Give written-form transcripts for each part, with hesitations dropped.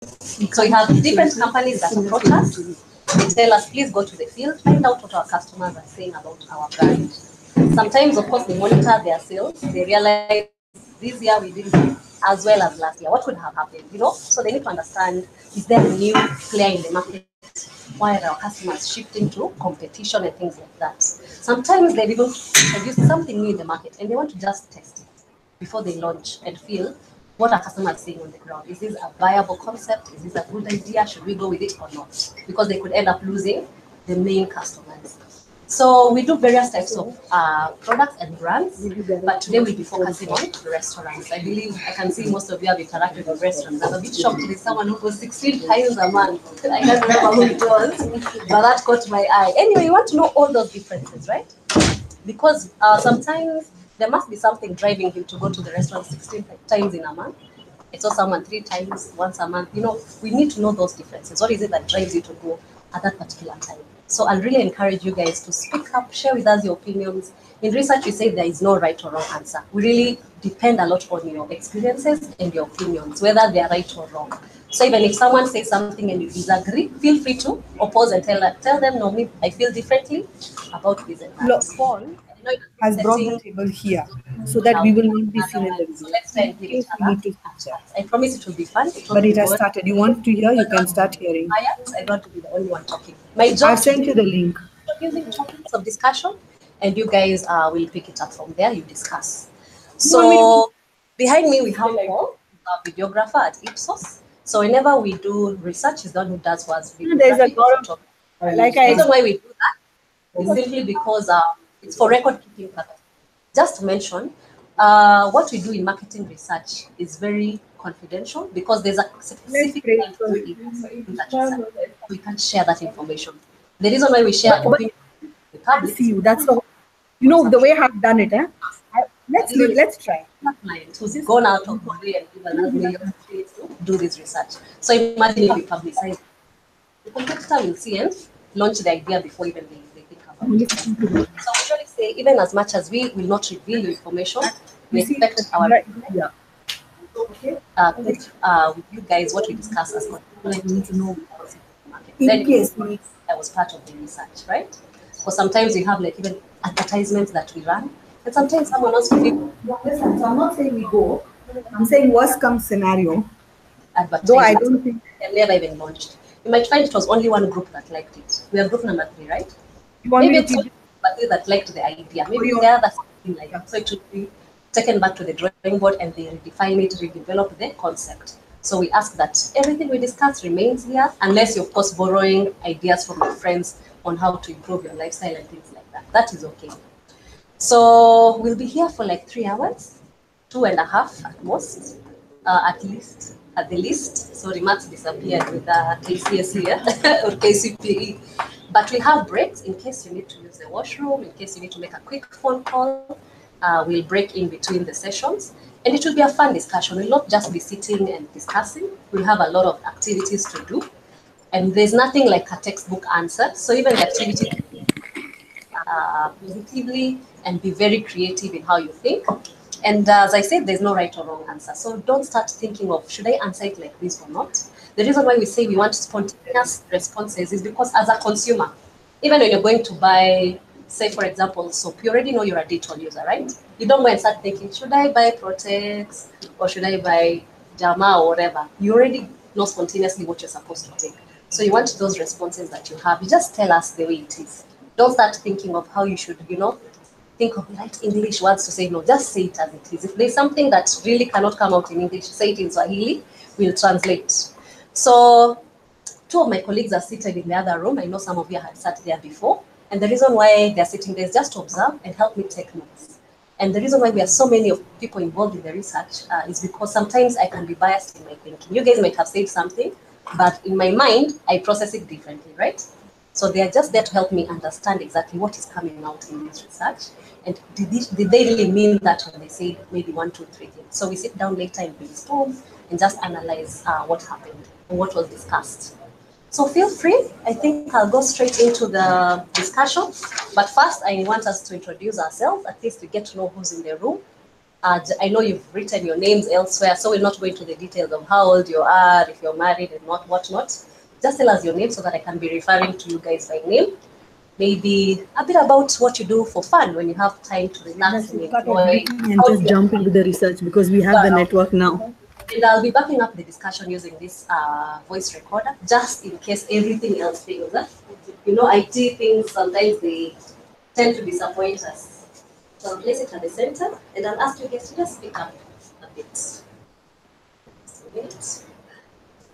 So we have different companies that approach us. They tell us, please go to the field, find out what our customers are saying about our brand. Sometimes, of course, they monitor their sales. They realize this year we didn't do as well as last year. What could have happened? So they need to understand, is there a new player in the market? Why are our customers shifting to competition and things like that? Sometimes they even introduce something new in the market and they want to just test it before they launch and feel what are customers seeing on the ground. Is this a viable concept? Is this a good idea? Should we go with it or not? Because they could end up losing the main customers. So we do various types of products and brands, but today we'll be focusing on restaurants. I believe I can see most of you have interacted with restaurants. I'm a bit shocked with someone who goes 16 times a month. I can't remember who it was, but that caught my eye. Anyway, you want to know all those differences, right? Because sometimes there must be something driving you to go to the restaurant 16 times in a month. I saw someone 3 times, once a month. We need to know those differences. What is it that drives you to go at that particular time? So I'll really encourage you guys to speak up, share with us your opinions. In research, we say there is no right or wrong answer. We really depend a lot on your experiences and your opinions, whether they are right or wrong. So even if someone says something and you disagree, feel free to oppose and tell them, no, me, I feel differently about this and that. Paul has brought the table here so that we will not be seen in the video. So let's try and hear each We other. need to start. I promise it will be fun. But it has started. You want to hear? You can start hearing. I want to be the only one talking. My job I've sent you the link. using topics of discussion, and you guys will pick it up from there. You discuss. So behind me we have Paul, our videographer at Ipsos. So whenever we do research, he's the one who does for us. There's a lot of the reason why we do that is simply because it's for record keeping purposes. Just to mention, what we do in marketing research is very confidential because there's a specific we can't share that information. The reason why we share opinion with the public. See you. That's the the way I've done it. Let's try. Client who's gone out of the way and given us the opportunity to do this research. So imagine if we publicize, the competitor will see and launch the idea before even they think about it. So we usually say, even as much as we will not reveal information, we expect our with you guys what we discuss as need to know then I was part of the research, right? Because sometimes we have like even advertisements that we run, and sometimes someone else will listen, so I'm not saying we go. I'm saying worst come scenario. Though I don't think they've never even launched. You might find it was only one group that liked it. We are group number 3, right? Maybe it's only number 3 that liked the idea. Maybe the other something like that. So it should be taken back to the drawing board and they redefine it, redevelop the concept. So we ask that everything we discuss remains here, unless you're of course borrowing ideas from your friends on how to improve your lifestyle and things like that. That is okay. So we'll be here for like 3 hours, 2.5 at most, at the least. Sorry, Max disappeared with KCS here or KCPE. But we have breaks in case you need to use the washroom, in case you need to make a quick phone call. We'll break in between the sessions. And it will be a fun discussion. We'll not just be sitting and discussing. We'll have a lot of activities to do. And there's nothing like a textbook answer. So even the activity positively and be very creative in how you think. And as I said, there's no right or wrong answer. So don't start thinking of, should I answer it like this or not? The reason why we say we want spontaneous responses is because as a consumer, even when you're going to buy, say, for example, soap, you already know you're a Dettol user, right? You don't go and start thinking, should I buy Protex or should I buy Jama or whatever? You already know spontaneously what you're supposed to take. So you want those responses that you have. You just tell us the way it is. Don't start thinking of how you should, think of right English words to say. No, just say it as it is. If there's something that really cannot come out in English, say it in Swahili, we'll translate. So 2 of my colleagues are seated in the other room. I know some of you had sat there before. And the reason why they're sitting there is just to observe and help me take notes. And the reason why we are so many of people involved in the research is because sometimes I can be biased in my thinking. You guys might have said something, but in my mind, I process it differently, right? So they are just there to help me understand exactly what is coming out in this research. And did they really mean that when they said maybe 1, 2, 3 things? So we sit down later and brainstorm and just analyze what happened and what was discussed. So feel free. I think I'll go straight into the discussion. But first, I want us to introduce ourselves, at least to get to know who's in the room. I know you've written your names elsewhere, so we'll not go into the details of how old you are, if you're married and whatnot. Just tell us your name so that I can be referring to you guys by name. Maybe a bit about what you do for fun when you have time to relax and enjoy. And just jump into the research because we have the network now. And I'll be backing up the discussion using this voice recorder, just in case everything else fails. You know, IT things, sometimes they tend to disappoint us. So I'll place it at the center, and I'll ask you guys to just speak up a bit.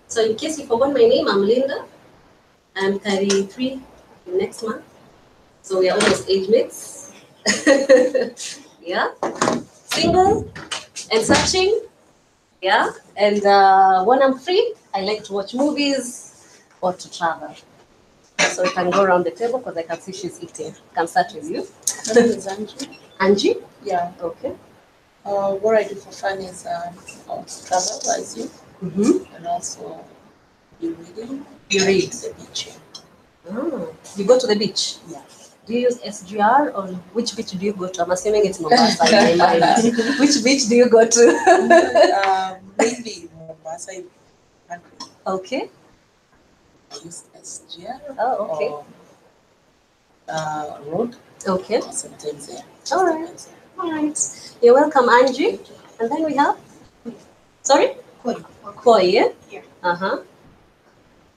So in case you forgot my name, I'm Linda. I'm 33 next month. So we are almost age mates. Yeah. Single and searching. Yeah. And when I'm free, I like to watch movies or to travel. So we can go around the table because I can see she's eating. Can start with you. My name is Angie. Angie? Yeah. Okay. What I do for fun is travel, as you, and also do reading. You read? The beach. Oh, you go to the beach? Yeah. Do you use SGR or which beach do you go to? I'm assuming it's Mombasa in my mind. Which beach do you go to? Maybe Mombasa. Okay. I use SGR. Oh, okay. Or, road. Okay. Or sometimes there. All right. All right. You're welcome, Angie. And then we have? Sorry? Koi, yeah? Yeah. Uh-huh.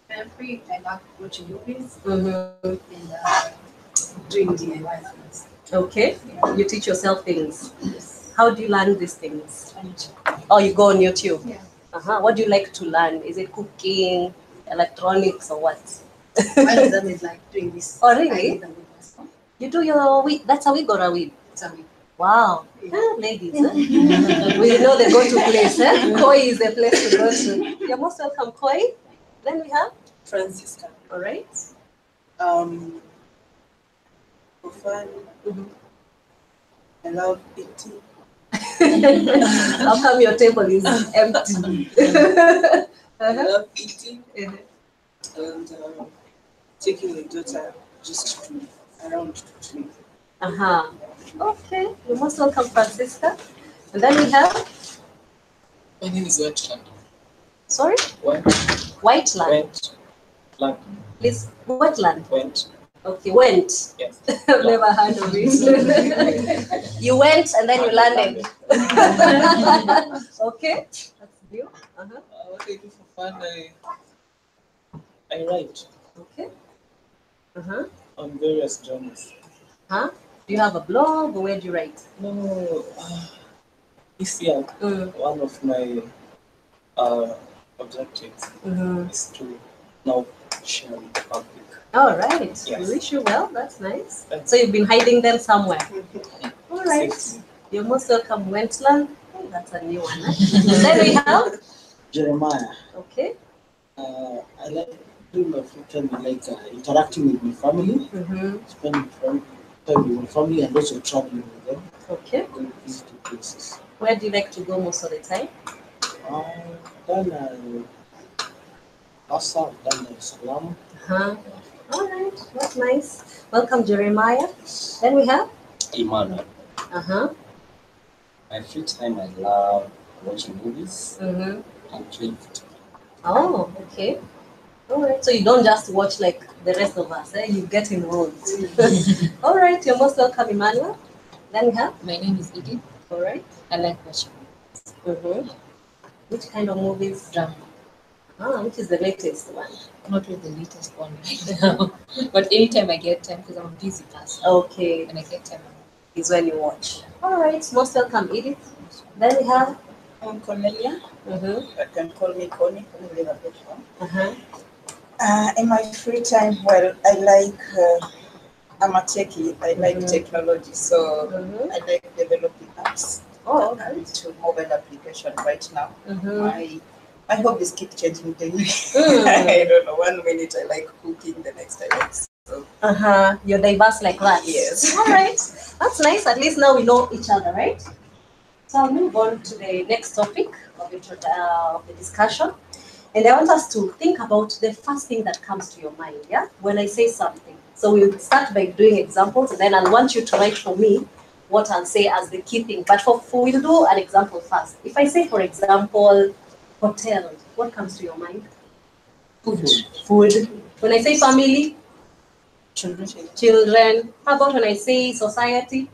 When I'm free, I like watching movies Mm-hmm. and doing DIY things. Okay. You teach yourself things. Yes. How do you learn these things? And Oh, you go on YouTube? yeah, Uh-huh. What do you like to learn? Is it cooking, electronics, or what? one of them is like doing this. Oh, I really? did them with my son. You do your wig? That's a wig or a wig? It's a week. Wow. Yeah. Ah, ladies, we know the go-to place. Koi is the place to go to. You're most welcome, Koi. Then we have, Francisca. all right. For fun, Mhm. I love eating. How come your table is empty? I Uh-huh. love eating Uh-huh. and taking the daughter just to around to sleep. Uh-huh. Okay. You're most welcome, Francisca. And then we have, My name is Wetland. sorry, Went, Whiteland. went, land, Please, Wetland. went. Okay, went. Yes. I've never heard of it. You went and then you landed. Okay, that's you. Uh-huh. What I do for fun, I write Okay. Uh-huh. on various journals. Huh? Do you have a blog or where do you write? No, this year, Mm. one of my objectives Mm-hmm. is to now share with the public. All right. Yes. We wish you well. That's nice. Thanks. So you've been hiding them somewhere. All right. Six. You're most welcome, Wentland. Oh, that's a new one. Then we have. Jeremiah, Okay. I like doing my free time. I like interacting with my family, Mm-hmm. spending time with my family, and also traveling with them, Okay. going visiting places. Where do you like to go most of the time? Done Asa, done Salam. Uh-huh. All right. That's nice. Welcome, Jeremiah. Then we have. Emmanuel. Uh-huh. My free time, I love watching movies Mm-hmm. and playing football. Oh, okay. All right. So you don't just watch like the rest of us, eh? You get involved. All right. You're most welcome, Emmanuel. Then we have. My name is Edith. All right. I like watching Mm-hmm. Which kind of movies? drama. Which is the latest one? Not with the latest one right now, but anytime I get time, because I'm a busy person, Okay, when I get time, is when you watch. All right. Most welcome, Edith. Then we have. I'm Cornelia. Mm-hmm. You can call me Connie. I live at home. Uh-huh. In my free time, well, I like, I'm a techie. I like technology, so Mm-hmm. I like developing apps. Oh, I'm okay. into mobile application right now. Mm-hmm. My hobbies keep changing daily. Mm. I don't know. 1 minute I like cooking, the next I like. So Uh-huh. You're diverse like that. Yes. All right. That's nice. At least now we know each other, right? So I'll move on to the next topic of the discussion. And I want us to think about the first thing that comes to your mind, yeah? When I say something. So we'll start by doing examples, and then I want you to write for me what I'll say as the key thing. But we'll do an example first. If I say, for example, hotel, what comes to your mind? Food. Food. When I say family, Children. children. How about when I say society?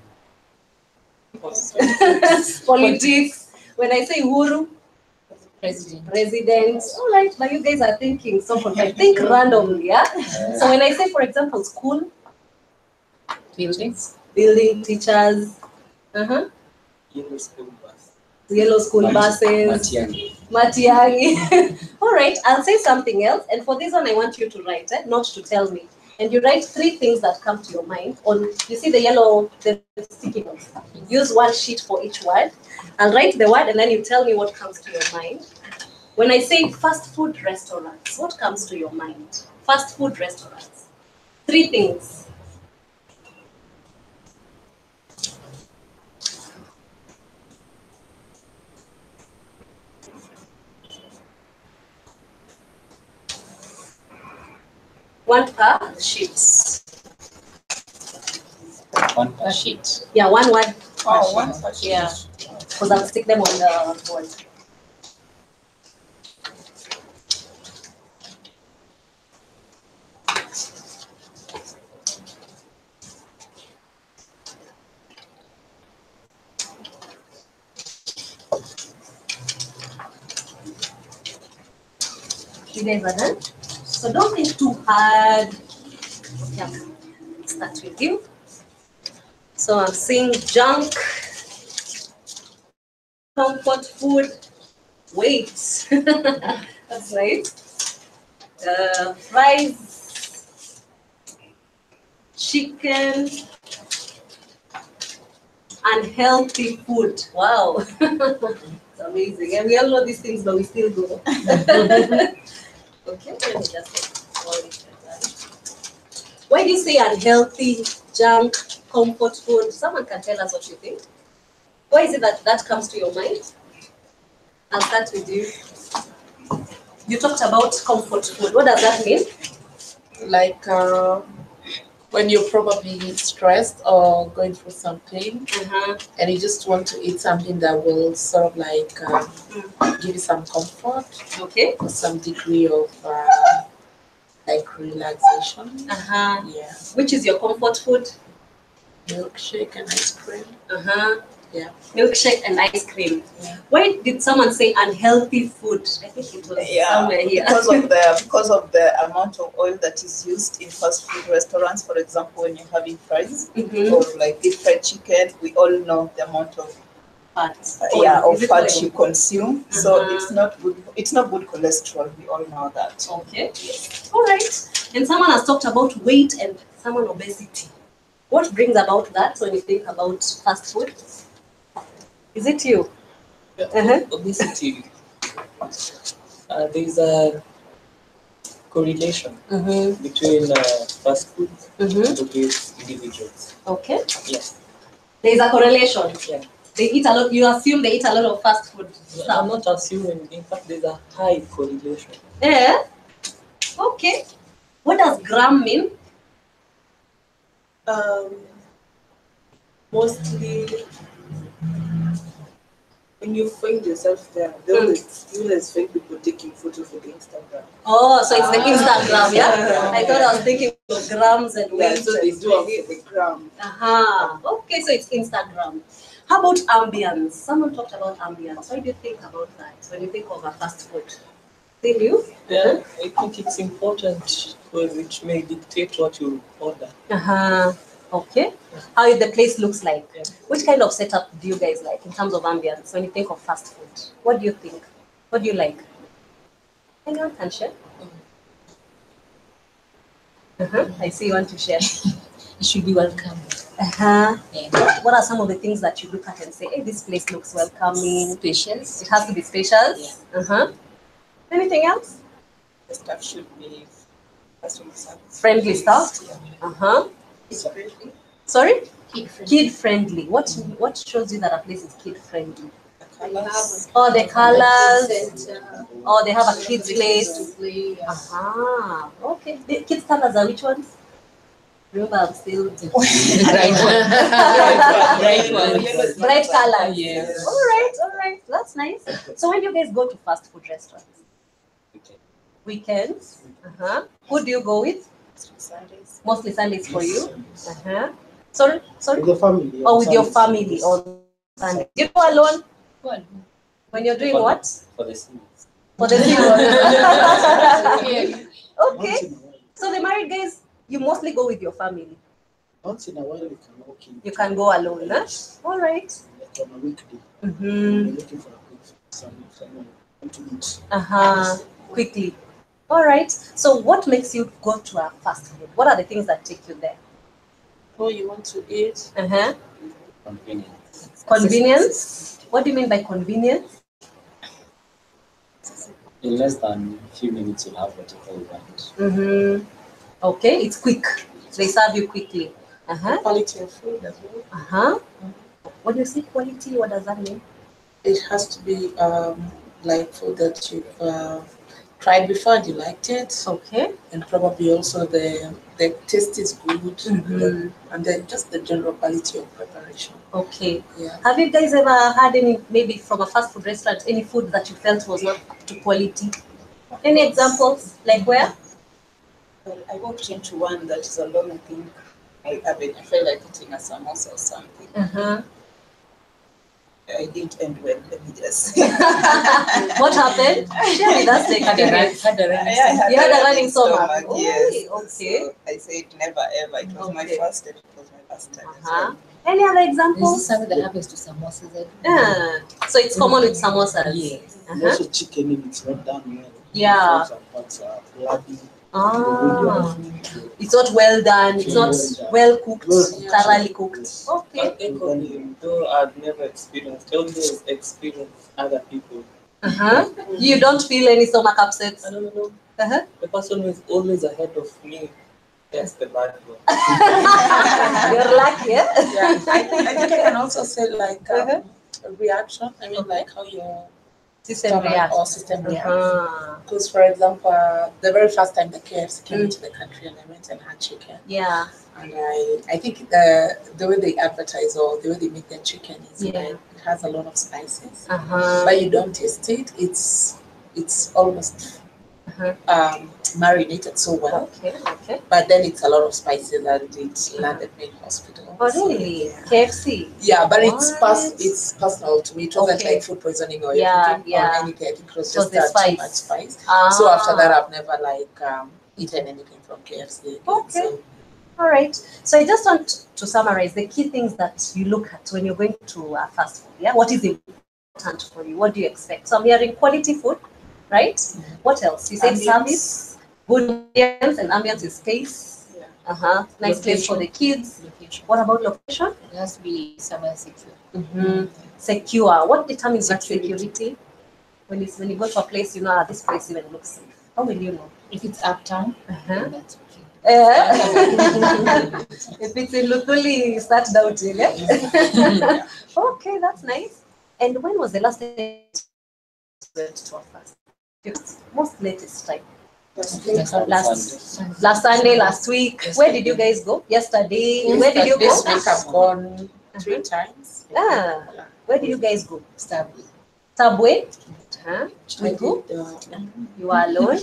Politics. When I say Uhuru, president. All right, but you guys are thinking so I think randomly, yeah? So when I say, for example, school, Buildings. building, teachers, Yellow school bus. yellow school buses, Matiangi. All right, I'll say something else. And for this one, I want you to write, not to tell me. And you write 3 things that come to your mind on, you see the yellow, the sticky notes. Use 1 sheet for each word. I'll write the word and then you tell me what comes to your mind. When I say fast food restaurants, what comes to your mind? Fast food restaurants. 3 things. One per sheet. One A sheet. Yeah, 1 word. Oh, one per sheet. Yeah, because I'll stick them on the board. You guys are done? So don't think too hard. Yeah, start with you. So I'm seeing junk, comfort food, weight. That's right. Fries, chicken, unhealthy food. Wow. It's amazing. And we all know these things, but we still go. Okay, let me just take all this. Why do you say unhealthy, junk, comfort food? Someone can tell us what you think. Why is it that that comes to your mind? I'll start with you. You talked about comfort food. What does that mean? Like when you're probably stressed or going through some pain and you just want to eat something that will sort of like give you some comfort Okay. or some degree of like relaxation. Yeah. Which is your comfort food? Milkshake and ice cream. Yeah. Milkshake and ice cream. Yeah. Why did someone say unhealthy food? I think it was somewhere here. because of the amount of oil that is used in fast food restaurants. For example, when you're having fries or like deep fried chicken, we all know the amount of Fat. fat you consume. So it's not good. It's not good cholesterol. We all know that. Okay. All right. And someone has talked about weight and someone obesity. What brings about that when you think about fast food? Is it you? Obesity. There's a correlation between fast food and obese individuals. Okay. Yes. There is a correlation. Yeah. They eat a lot. You assume they eat a lot of fast food. I'm not assuming. In fact, there's a high correlation. Yeah. Okay. What does gram mean? Mostly when you find yourself there, you always find people taking photos for the Instagram. Oh, so it's the Instagram, yeah? I thought I was thinking of grams and Yeah, weights. so they do the gram. Okay, so it's Instagram. How about ambience? Someone talked about ambience. What do you think about that when you think of a fast food? Did you? Yeah, I think it's important because it may dictate what you order. Okay. How the place looks like. Yeah. Which kind of setup do you guys like in terms of ambience when you think of fast food? What do you think? What do you like? Anyone can share? I see you want to share. It should be welcome. Yeah. Yeah. What are some of the things that you look at and say, hey, this place looks welcoming? Spacious. It has to be spacious. Anything else? The stuff should be customer service. Friendly stuff. Sorry? Kid friendly. Kid friendly. What shows you that a place is kid friendly? Colors. Oh, the colors. Center, Oh, they have a kids place. play, Okay. The kids colors are which ones? Remember, I'm still Bright one. Bright one. bright colors. Yes. All right. That's nice. So when you guys go to fast food restaurants, weekends, who do you go with? Sundays. Mostly Sundays for you. Sorry. With the family. Or with your family on Sunday. You go alone One. when you're doing what? For the seniors. For the Yeah. Okay. So the married guys, you mostly go with your family. Once in a while, we can walk in. You can go alone, huh? All right. Like on a weekday. Mm-hmm. We're looking for a quick someone to meet. Quickly. All right. So what makes you go to a fast food? What are the things that take you there? Oh, you want to eat? Convenience. Convenience? What do you mean by convenience? In less than a few minutes, you'll have whatever you want. Mm-hmm. Okay, it's quick. They serve you quickly. Quality of food as well. When you say quality, what does that mean? It has to be like food that you've tried before and you liked it. Okay. And probably also the taste is good. Mhm. And then just the general quality of preparation. Okay. Yeah. Have you guys ever had any, maybe from a fast food restaurant, any food that you felt was not up to quality? Any examples? Like where? Well, I walked into one that is alone, I think. I felt like eating a samosa or something. I didn't end well, let me just say. What happened? Share with us the experience. You had a running stomach. Yes. Okay. So I said never ever. It was my first and it was my last time. as well. Any other This is examples? something that happens to samosas. So it's common with samosas. Yes. And also chicken, if it's not done well. Yeah. Some parts are bloody. It's not well done. It's not well cooked, thoroughly cooked. Okay. But equally, though I've never experienced, always experience other people. You don't feel any stomach upsets. I don't know. The person who is always ahead of me, that's the bad one. You're lucky, Yeah. I think I can also say like a reaction. I mean like how your System reacts. or system reacts. Because for example, the very first time the KFC came into the country and I went and had chicken. Yeah. And I think the way they advertise or the way they make their chicken is like, it has a lot of spices. But you don't taste it. It's almost marinated so well. Okay. But then it's a lot of spices and it landed me in hospital. Oh really? KFC? Yeah, but it's What? it's personal to me. It wasn't like food poisoning or anything or anything. I think it was So just the too much spice. So after that, I've never like eaten anything from KFC again. Okay. So, All right. So I just want to summarize the key things that you look at when you're going to fast food. Yeah. What is important for you? What do you expect? So I'm hearing quality food, right? What else? You said service, good ambience, and ambience is space. Nice place for the kids. Location. What about location? It has to be somewhere secure. Secure. What determines that security? When you go to a place, you know, this place even looks safe. How will you know? If it's uptown, then that's okay. If it's in Lutuli, start doubting. Okay, that's nice. And when was the last time you went to a fast? Most latest time. Last Sunday, last week. Where did you guys go? Yesterday. Where did you go? this week I've gone 3 times. Where did you guys go? Subway. Subway. With who? You were alone.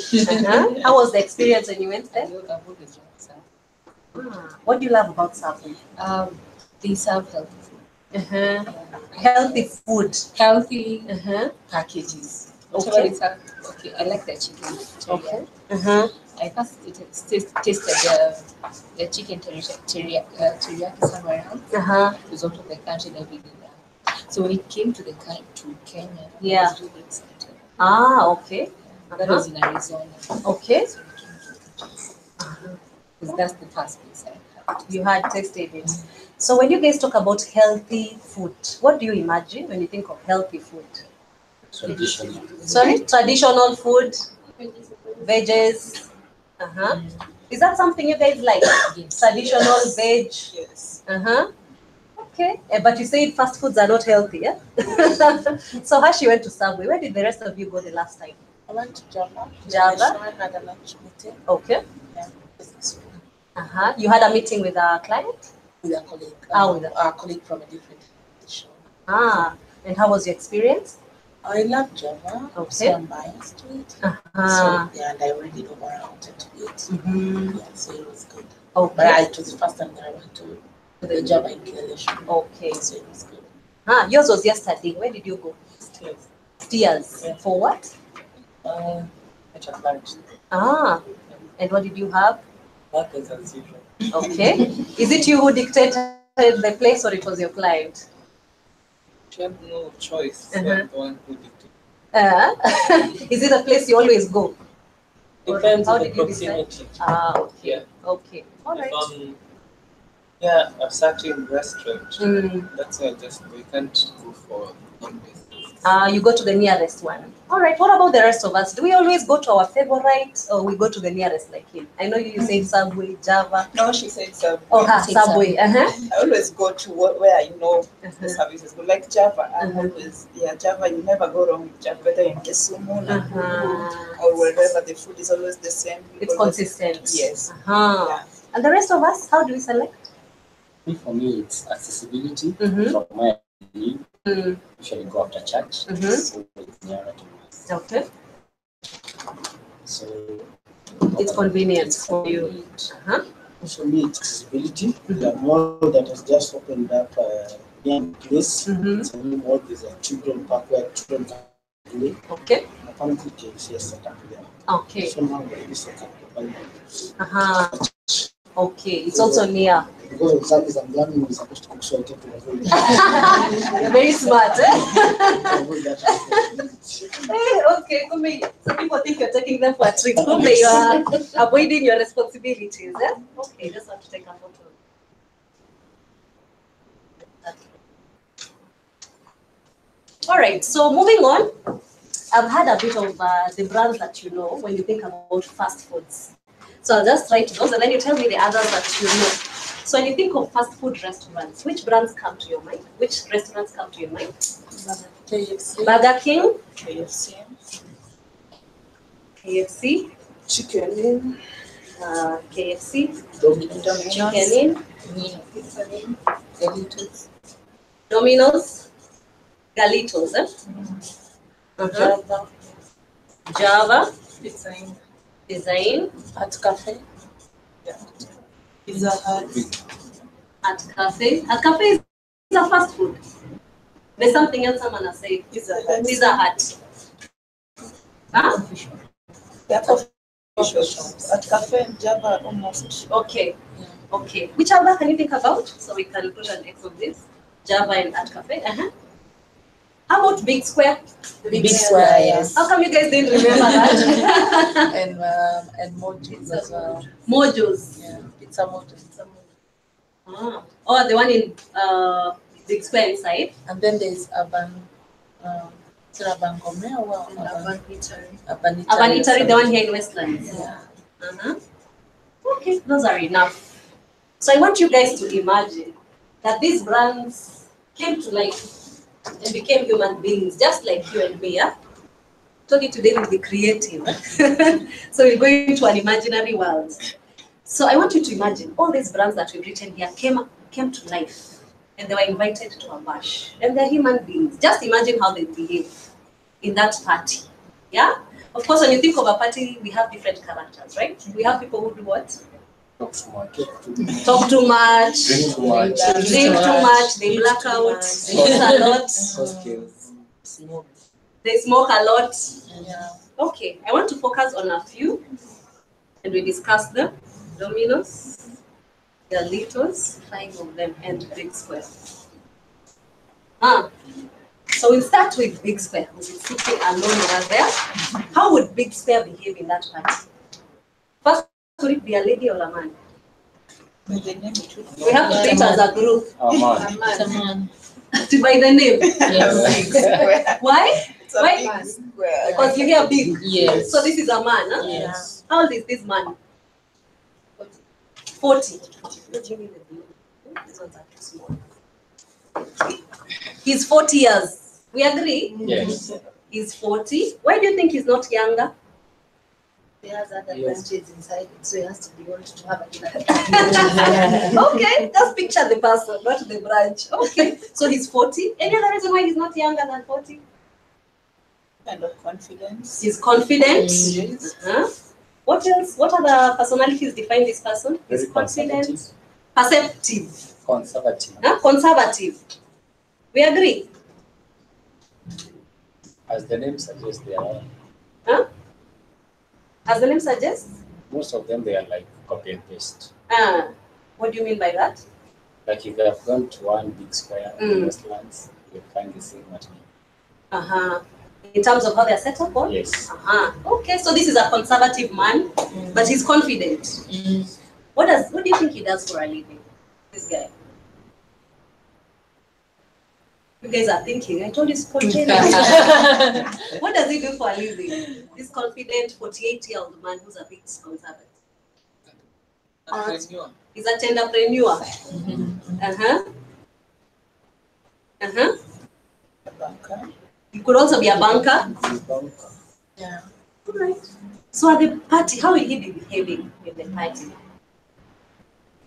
How was the experience when you went there? What do you love about Subway? They serve healthy food. Healthy food. Healthy packages. Whatever Okay. it's okay. I like the chicken. Okay. I first tasted the chicken teriyaki somewhere else. It was out of the country and everything. So when it came to Kenya, I was really excited. Okay. That was in Arizona. Okay. Because that's the first place I had. You had tasted it. So when you guys talk about healthy food, what do you imagine when you think of healthy food? Traditional. Sorry? Traditional food, veggies. Is that something you guys like? Traditional veg? Yes. Okay. But you said fast foods are not healthy, yeah? So Hashi went to Subway. Where did the rest of you go the last time? I went to Java. Java? I had a lunch meeting. Okay. Yeah, business. You had a meeting with a client? With a colleague. With our colleague from a different show. And how was your experience? I love Java, so I'm biased to it. So, yeah, and I already know what I wanted to eat. Yeah, so it was good. Okay. But it was the first time that I went to the Java inclination. Okay. So it was good. Yours was yesterday. Where did you go? Steers. Yeah. For what? At a lunch. And what did you have? That is as usual. Okay. Is it you who dictated the place or it was your client? You have no choice. So I'm the one who dictates. Is it a place you always go? Depends How on the did you decide? proximity. Okay. Yeah. Okay. All right. A certain restaurant. That's why we can't go for home-based. You go to the nearest one. All right. What about the rest of us? Do we always go to our favorite or we go to the nearest like him? I know you say Subway, Java. No, she said Subway. Subway. I always go to where I know the service is good. Like Java, I'm always, Java, you never go wrong with Java, whether in Kisumu, or wherever, the food is always the same. It's consistent. Yes. Yeah. And the rest of us, how do we select? For me, it's accessibility. From my usually go after church, so it's nearer to us. Okay. So it's convenient for you. For me, it's accessibility. The mall that has just opened up near the place. It's a new mall. There's a children park where children can play. Okay. And apparently, KFC has set up there. Okay. So now there is a couple. Okay, it's also near. Because of service, I'm learning we're supposed to cook, so I tend to avoid that. You're very smart, To avoid that. Okay, some people think you're taking them for a trip. You are avoiding your responsibilities. Okay, just have to take a photo. All right, so moving on. I've had a bit of the brands that you know when you think about fast foods. So I'll just write those and then you tell me the others that you know. So when you think of fast food restaurants, which brands come to your mind? Which restaurants come to your mind? KFC. Burger King. KFC. KFC. Chicken Inn. KFC. Domino's. Chicken Inn. Galitos. Domino's. Galitos. Java. Design. At Cafe. Pizza Hut. At Cafe. At Cafe is a fast food. There's something else someone has said. Pizza Hut. Pizza Hut. They're coffee shops. At Cafe and Java almost. Okay. Okay. Which other can you think about? So we can put an X on this. Java and at Cafe. How about Big Square? Big Square, yes. How come you guys didn't remember that? and Mojo's as well. Mojo's. Yeah, Pizza Mojo's. Oh, the one in Big Square inside. And then there's Urban Gome or Urban Eatery. Urban Eatery, the one here in Westlands. Yeah. Okay, those are enough. So I want you guys to imagine that these brands came to life and became human beings, just like you and me. Yeah? Talking today will be creative. So we're going to an imaginary world. So I want you to imagine all these brands that we've written here came to life and they were invited to a bash. And they're human beings. Just imagine how they behave in that party. Yeah? Of course, when you think of a party, we have different characters, right? We have people who do what? Talk too much. Talk too much. Drink too much. Drink too much. They black out. They eat a lot. They smoke a lot. Yeah. Okay, I want to focus on a few and we discuss them. Domino's, Galitos, 5 of them, and Big Square. So we'll start with Big Square, who's sitting alone over there. How would Big Square behave in that party? First, would it be a lady or a man? We have to treat as a group. It's a man. By the name. Yes. Why? Why? Because you hear big. Yes. So this is a man, huh? Yes. How old is this man? 40. What do you mean the blue? These ones are too small. He's 40 years. We agree? Yes. He's 40. Why do you think he's not younger? He has other Yes. branches inside it, so he has to be able to have a Okay, just picture the person, not the branch. Okay, so he's 40. Any other reason why he's not younger than 40? Kind of confidence. He's confident. Yes. Uh-huh. What else? What other personalities define this person? He's Very confident, perceptive, conservative. conservative. We agree. As the name suggests, they are Huh? As the name suggests. most of them they are like copy and paste. What do you mean by that? Like if they have gone to one big square in Mm. Westlands, you'll find the same material. Uh-huh. In terms of how they're set up on? Yes. Uh-huh. Okay, so this is a conservative man, but he's confident. What do you think he does for a living? This guy. You guys are thinking, I told you spontaneous. What does he do for a living? This confident 48-year-old man who's a bit conservative. He's a entrepreneur. Uh-huh. Uh-huh. A banker. He could also be a banker. Yeah. All right. So at the party, how will he be behaving in the party?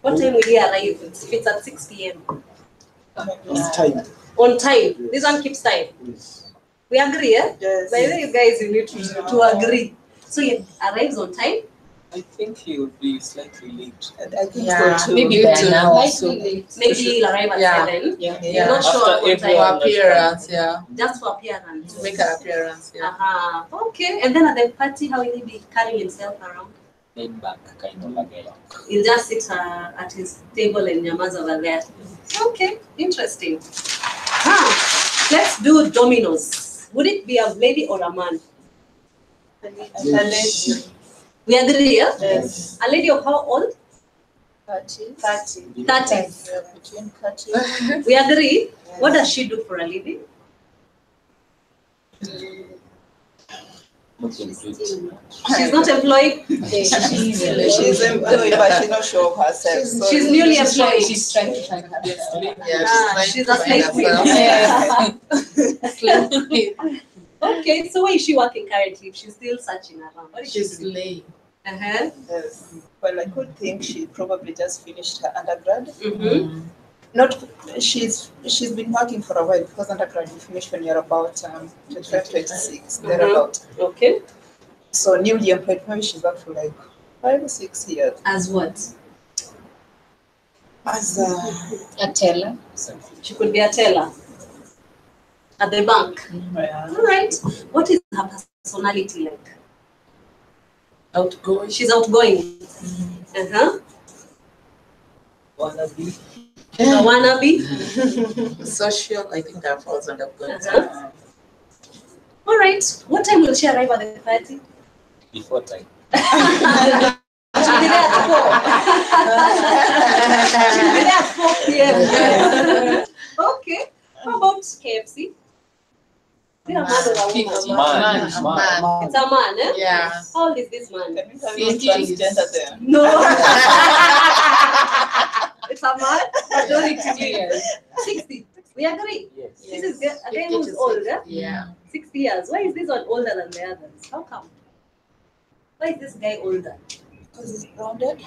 What time will he arrive? If it's at 6 p.m. It's time. On time. This one keeps time. Yes. We agree, eh? Yes. By the way, you guys, you need to agree. So he arrives on time. I think he would be slightly late. I think Yeah. so too. Maybe by now. Also. Maybe he'll arrive at Yeah. 7. Yeah. You're not After sure what everyone- time. For appearance, yeah. Just for appearance. To make an appearance, yeah. Uh-huh. Okay. And then at the party, how will he be carrying himself around? Laid back kind of a guy. He'll just sit at his table and Nyama's over there. Okay, interesting. Let's do dominoes. Would it be a lady or a man? A lady. We agree, yeah? Yes. A lady of how old? 30. 30. Yeah, between 30. We agree. What does she do for a living? Looking pretty. She's not employed. She's employed, but she's not sure of herself. So She's newly employed. She's trying to find her best. Yeah, She's trying a to find slave herself. queen. Okay, so where is she working currently? She's still searching around. What is she She's doing? late. Uh-huh. yes. Well, I could think she probably just finished her undergrad. Mm-hmm. Not, she's been working for a while because undergrad you finish when you're about 25, 26, thereabout. Okay. So newly employed, maybe she's worked for like 5 or 6 years. As what? As A teller. She could be a teller at the bank. All right. What is her personality like? Outgoing. She's outgoing. Uh-huh. Wannabe. A wannabe. Social, I think that falls under good. Uh-huh. All right. What time will she arrive at the party? Before time. She'll be there at 4. She'll be there at 4 p.m. Okay. How about KFC? Is it a man or a woman? Man. It's a man, eh? Yeah. How old is this man? can we have Fifties. transgender there? No. It's a man. Majority. Years. 60. We agree. Yes. This is a guy who's old, eh? Yeah. 60 years. Why is this one older than the others? How come? Why is this guy older? Because he's grounded.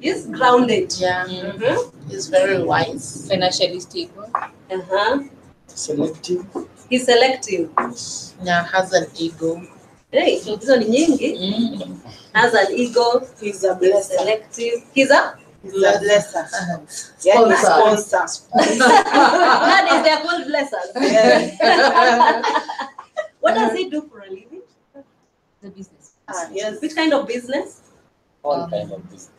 He's grounded. Yeah. Mm-hmm. He's very wise. Financially stable. Uh-huh. Selective. He's selective. Yes. Yeah, has an ego. Hey, so this one nyingi. Has an ego. He's a He's blesser. selective. He's a He's a blesser. Yeah, he's a sponsor. nowadays they're called blessers. Yeah. What does he do for a living? The business. Yes. Which kind of business? All kind of business.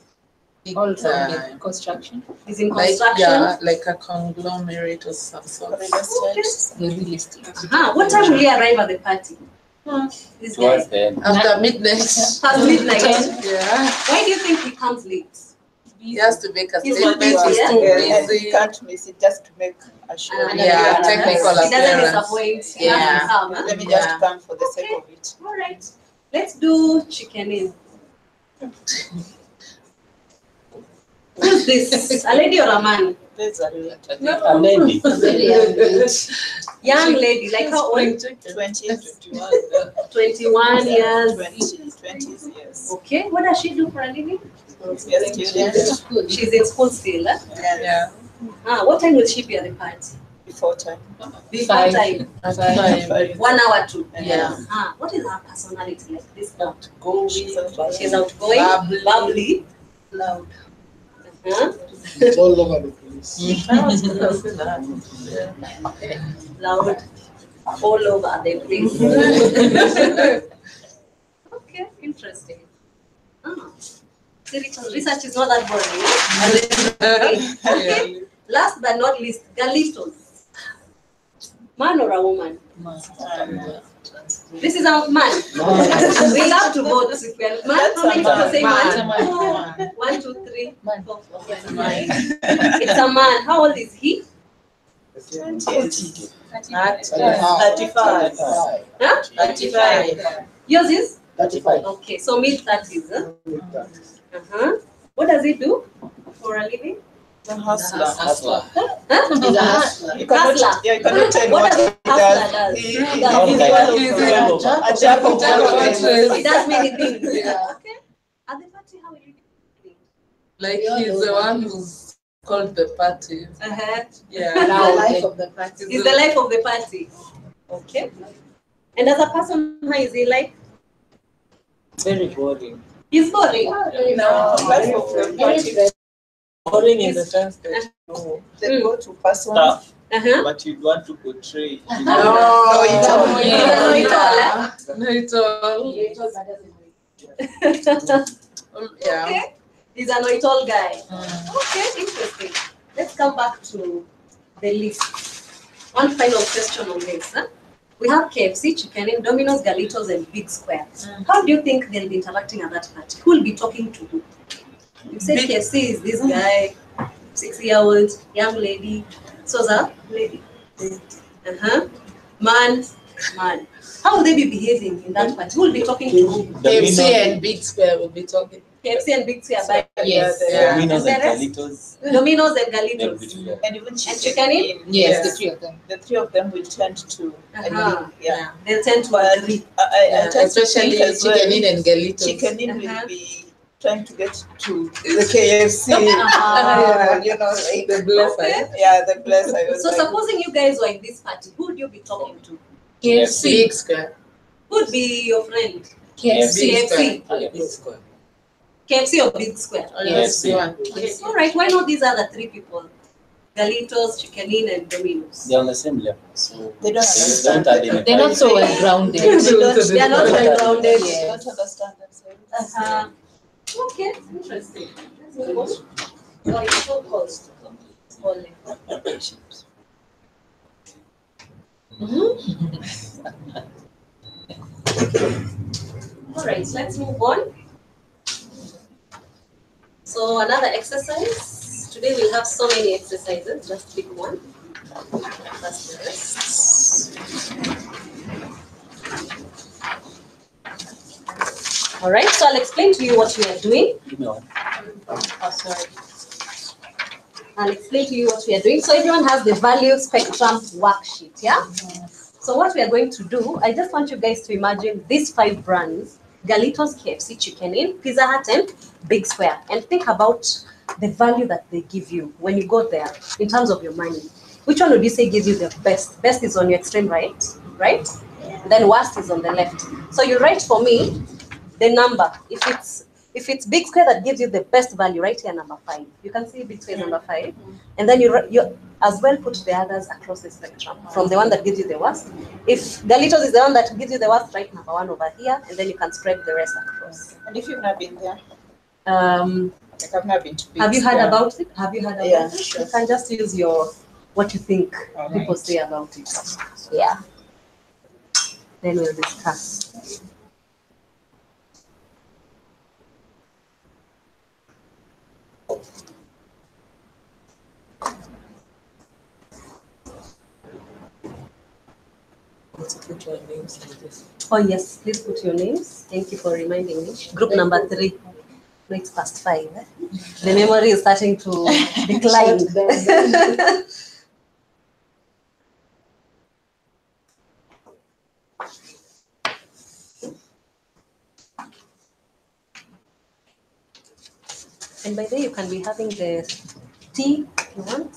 Big All time. from construction. He's in Like, construction. yeah, like a conglomerate or some sort. Real estate. The real estate. What time will he arrive at the party? This guy. Towards the end. After midnight. Past midnight. Yeah. Why do you think he comes late? He has to make a He's statement. busy, He's yeah? too And he busy. can't miss it just to make a show. Yeah, technical He doesn't appearance. disappoint. He has Yeah. to come, huh? Let me Yeah. just come for the sake of it. All right. Let's do chicken in. Who's this? A lady or a man? There's a lady. A lady. Young lady, like how old? 20, 21 years. 20. 20s, yes. Okay, what does she do for a living? Yes, student. She's in school still. Yeah. What time will she be at the party? Before time. Before time. Five. 1 hour to. Yeah. What is her personality like? This Outgoing. She's outgoing, bubbly, Loud. It's all over the place. loud, all over the place. Okay, interesting. Research is not that boring. Okay. Last but not least, Galitos. Man or a woman? This is our man. We love to vote. If we are man, how many people say man? 1, 2, 3, 4, 5, 9. It's a man. How old is he? 20s. 35. Huh? 35. Yours is? 35. Okay, so mid 30s. What does he do for a living? The hustler. Hustler. He's a hustler. You cannot, Hustler. yeah, you cannot tell What what does he hustler does. does? He's Okay. a jack of all trades. He does many things. Yeah. Okay. At the party, how will you do? Like he's the one who's called the party. Yeah. The life of the party. He's the life of the party. Okay. And as a person, how is he like? Very boring. He's boring. No, life of the party. Boring in the sense that They go to person. stuff, Uh-huh. but you'd want to portray. No, it all. Yeah. No, it's all. Yeah. Okay. He's a know-it-all guy. Okay, interesting. Let's come back to the list. One final question on this. We have KFC, Chicken Inn, Domino's, Galitos, and Big Square. How do you think they'll be interacting at that party? Who will be talking to who? You said KFC is this guy, 6-year-old, young lady. Soza, lady. Man. How will they be behaving in that party? Who will be talking to who? KFC and Big Square will be talking. KFC and Big Square by Yes. Domino's and And the rest? Galitos. Domino's and They'll be Galitos. together. And even Chicken Inn? Yes, the 3 of them. The 3 of them will tend to agree. Yeah. They tend to But agree. I tend to Especially think as well, Chicken Inn and Galitos. Chicken Inn will be trying to get to the KFC. You know, like, The blesser. yeah, the bless. I was So like, supposing you guys were in this party, who would you be talking to? KFC. Big Square. Who would be your friend? KFC. Big KFC. Square. Big Square. KFC or Big Square? Yes, one. All right, why not these other 3 people? Galitos, Chicken Inn, and Domino's. They're on the same level. So they don't don't understand. identify. They're not so well grounded. They are not well rounded. They don't understand themselves. Okay, interesting. Let's move on. Oh, it's so close. Only. All right, let's move on. So another exercise. Today we'll have so many exercises. Just pick one. That's the rest. All right, so I'll explain to you what we are doing. Give me one. Oh, sorry. I'll explain to you what we are doing. So everyone has the value spectrum worksheet, yeah? So what we are going to do, I just want you guys to imagine these 5 brands: Galitos, KFC, Chicken Inn, Pizza Hut, and Big Square. And think about the value that they give you when you go there in terms of your money. Which one would you say gives you the best? Best is on your extreme right? Then worst is on the left. So you write for me the number. If it's Big Square that gives you the best value, right here number 5. You can see Big Square is number 5. And then you as well put the others across the spectrum from the one that gives you the worst. If Galitos is the one that gives you the worst, write number 1 over here, and then you can spread the rest across. And if you've not been there, Like I've not been to Big have you heard Square. about it? Have you heard about Yeah, it? sure. You can just use what you think All people right. say about it. Yeah. Then we'll discuss. Put your names in this. Oh yes, please put your names. Thank you for reminding me. Group number 3. No, it's past 5. The memory is starting to decline. And by the way, you can be having the tea if you want.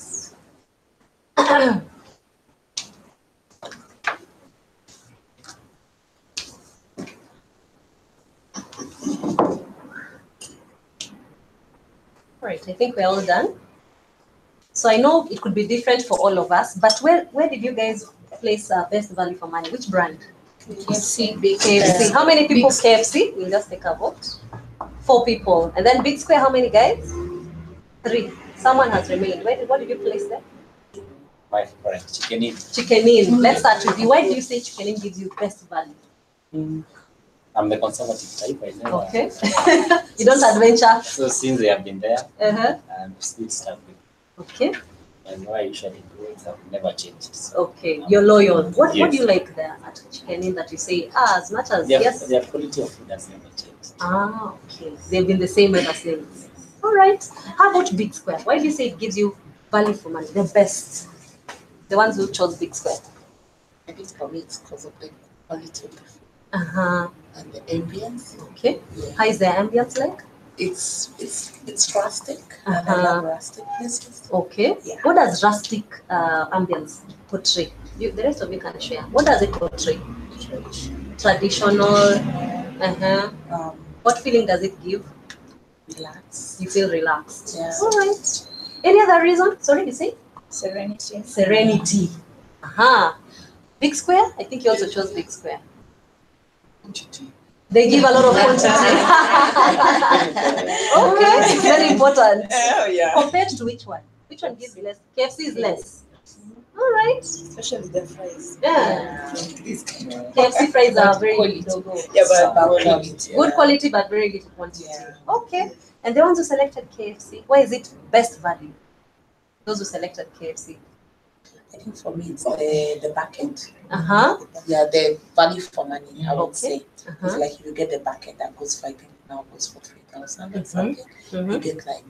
Right, I think we're all done. So I know it could be different for all of us, but where did you guys place best value for money? Which brand? KFC. KFC. How many people KFC? We'll just take a vote. 4 people. And then Big Square, how many guys? 3. Someone has remained. What did you place there? My favorite, Chicken Inn. Chicken Inn. Let's start with you. Why do you say Chicken Inn gives you best value? I'm the conservative type. I never. Okay. You don't adventure. So since they have been there, I'm still stuck with. Okay. And what I usually do is I've never changed. So, okay. You're loyal. What do you like there at Chicken Inn that you say, as much as yes? Their quality of food has never changed. Ah, okay. They've been the same ever since. All right. How about Big Square? Why do you say it gives you value for money? The best. The ones who chose Big Square. I think for me it's because of the quality of the food. And the ambience. Okay. Yeah. How is the ambience like? It's rustic. And I love rustic places. Okay. Yeah. What does rustic ambience portray? The rest of you can share. What does it portray? Traditional. What feeling does it give? Relaxed. You feel relaxed. Yeah. All right. Any other reason? Sorry, you say? Serenity. Serenity. Big Square? I think you also chose Big Square. They give a lot of quantity. Okay, very important. Oh, yeah. Compared to which one? Which one gives less? KFC is less. All right. Especially the fries. Yeah. KFC fries are very good. Yeah, but good quality, but very little quantity. Yeah. Okay. And the ones who selected KFC, why is it best value? Those who selected KFC. I think for me it's the bucket. Yeah, the value for money, I would say. It's like you get the bucket that goes, I think now goes for 3,000 or something. You get like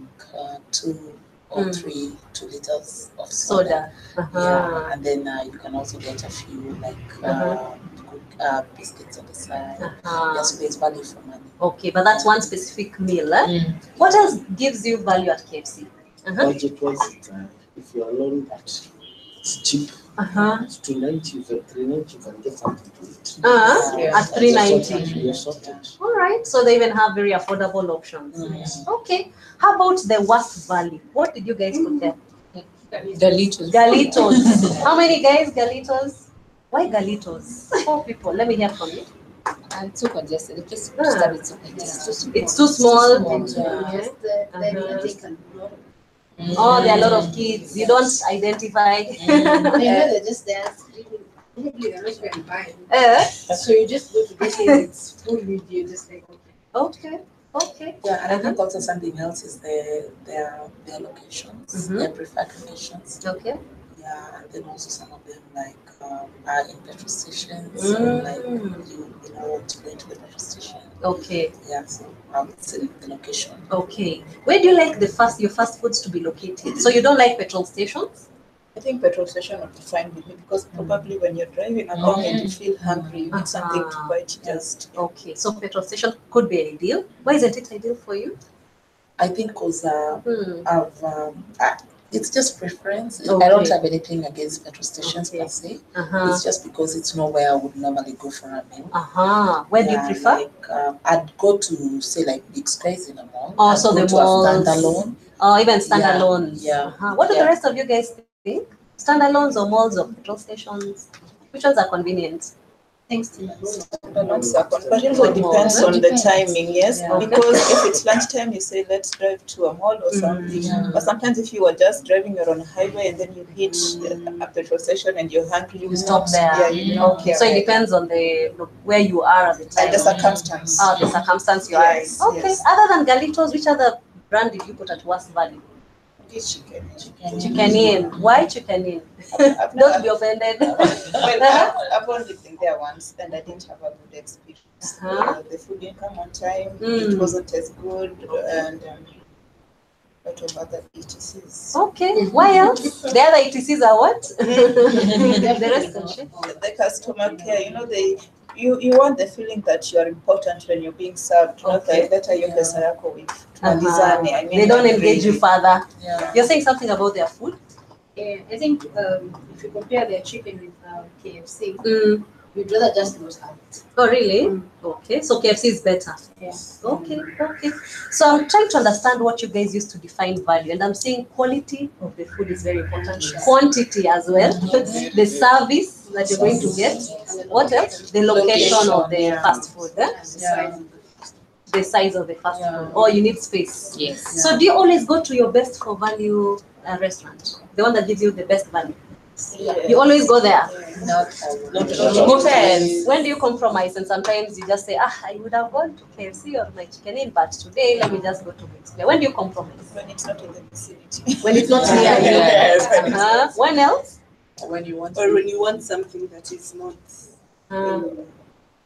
2 or 3 2 liters of soda. Yeah, and then you can also get a few like biscuits on the side. Yes, so there's value for money. Okay, but that's one specific meal. What else gives you value at KFC? Budget was if you're alone, that it's cheap. It's 290, you get 390, you can get something to eat. At 390. You're sorted. All right, so they even have very affordable options. Okay, how about the worst value? What did you guys put there? Galitos. Galitos. How many guys? Galitos. Why Galitos? 4 people. Let me hear from you. And too congested. The place is too congested. It's too small. Oh, there are a lot of kids. You don't identify. They're just there sleeping. They're not going to buy. So you just go to this it's full video, just like Okay. Yeah, and I think also something else is their locations, their preferred locations. Okay. Yeah, and then also some of them like are in petrol stations. So like you know to go to the petrol station. Okay. Yeah, so I would say the location. Okay. Where do you like your fast foods to be located? So you don't like petrol stations? I think petrol station would be fine with me because probably when you're driving along and you feel hungry, you need something to bite just. Okay, so petrol station could be ideal. Why isn't it ideal for you? I think because it's just preference. I don't have anything against petrol stations per se. It's just because it's not where I would normally go for a meal. Where do you prefer? Like, I'd go to say like Big Squares in a mall. Oh, so the malls. Standalone. Oh, even standalone. Yeah. What do the rest of you guys think? Standalones or malls or petrol stations? Which ones are convenient? Thanks to standalones are convenient, but it also depends on the timing, yes. Yeah. Because if it's lunchtime, you say let's drive to a mall or something. But sometimes if you are just driving, you're on a highway and then you hit a petrol station and you're hungry, you stop there. Yeah, you don't care. So it depends on where you are at the time. And the circumstance. The circumstance you are in. Okay. Yes. Other than Galitos, which other brand did you put at worst value? Chicken Inn. Why Chicken Inn? Don't be offended. I've only been there once and I didn't have a good experience. The food didn't come on time. It wasn't as good, and a lot of other ETCs. Okay. Why else? The other ETCs are what? The rest of the customer care. you want the feeling that you are important when you're being served, not Okay. like leta hiyo pesa yako tumalizane. I mean, They don't engage you really. further. Yeah. You're saying something about their food? Yeah, I think if you compare their chicken with KFC, Mm. we'd rather just not have it. Oh, really? Okay, so KFC is better. Yes. Okay. So I'm trying to understand what you guys used to define value, and I'm saying quality of the food is very important. Quantity as well. The service that you're going to get. What else? The location of the fast food. The size of the fast food. Or you need space. Yes. So do you always go to your best for value restaurant? The one that gives you the best value? You always go there? Depends. When do you compromise? And sometimes you just say, I would have gone to KFC or my Chicken Inn, but today let me just go to Big Square. When do you compromise? When it's not in the vicinity. When it's not near you. Yes. When else? When you want Or when you want something that is not,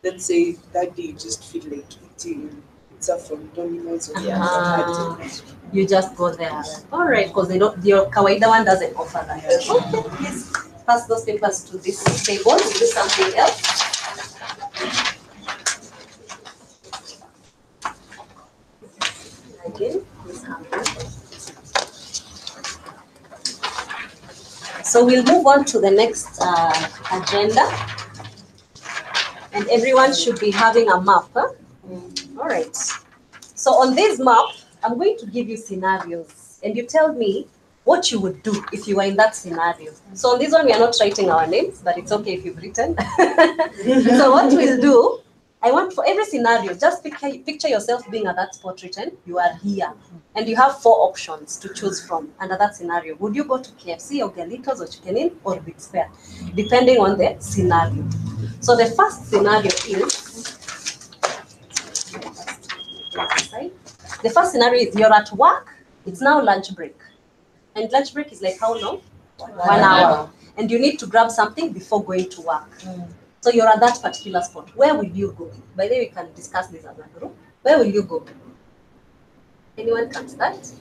let's say that day you just feel like eating pizza from Domino's or You just go there. All right, because your kawaida one doesn't offer that. Okay, please pass those papers to this table. We'll do something else. Again, please come here. So we'll move on to the next agenda. And everyone should be having a map. Huh? All right. So on this map, I'm going to give you scenarios, and you tell me what you would do if you were in that scenario. So on this one, we are not writing our names, but it's okay if you've written. So what we'll do, I want for every scenario, just picture yourself being at that spot written, you are here, and you have 4 options to choose from under that scenario. Would you go to KFC or Galitos or Chicken Inn or Big Square, depending on the scenario. So the first scenario is, you're at work, it's now lunch break. And lunch break is like how long? 1 hour. And you need to grab something before going to work. So you're at that particular spot. Where will you go? By the way, we can discuss this as a group. Where will you go? Anyone can start?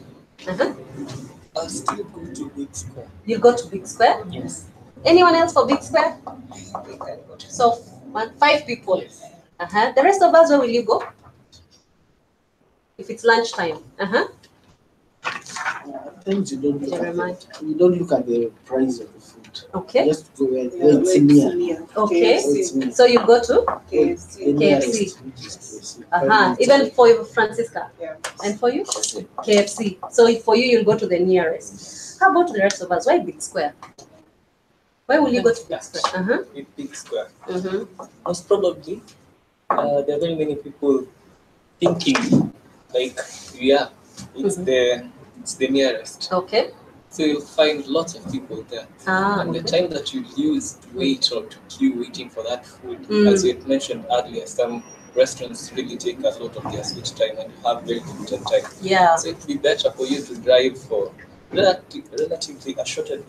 I'll still go to Big Square. You'll go to Big Square? Yes. Anyone else for Big Square? So 5 people. The rest of us, where will you go? If it's lunchtime. Sometimes you don't look at the price of the food. Okay. Just go where it's near. Okay. KFC. So you go to KFC. Even for you, Francisca. Yeah. And for you? KFC. So for you, you'll go to the nearest. How about the rest of us? Why Big Square? Why will you go to Big Square? With Big Square. Most probably, there are very many people thinking like, it's the nearest. Okay. So you'll find lots of people there. And the time that you use to wait or to queue waiting for that food, as you had mentioned earlier, some restaurants really take a lot of their switch time and you have very limited time. Yeah. So it would be better for you to drive for relatively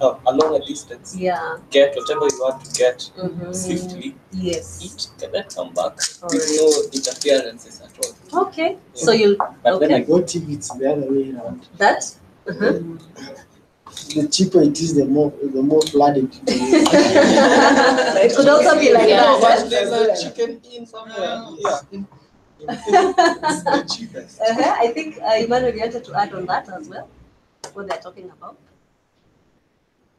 a longer distance. Yeah. Get whatever you want to get swiftly. Yes. Eat and then come back with no interferences at all. Okay. Yeah. So you'll. But then I got if it's the other way around. That? The cheaper it is, the more flooded it is. It could also be like that. But there's a Chicken Inn somewhere. It's the cheapest. I think Emmanuel wanted to add on that as well. What they're talking about.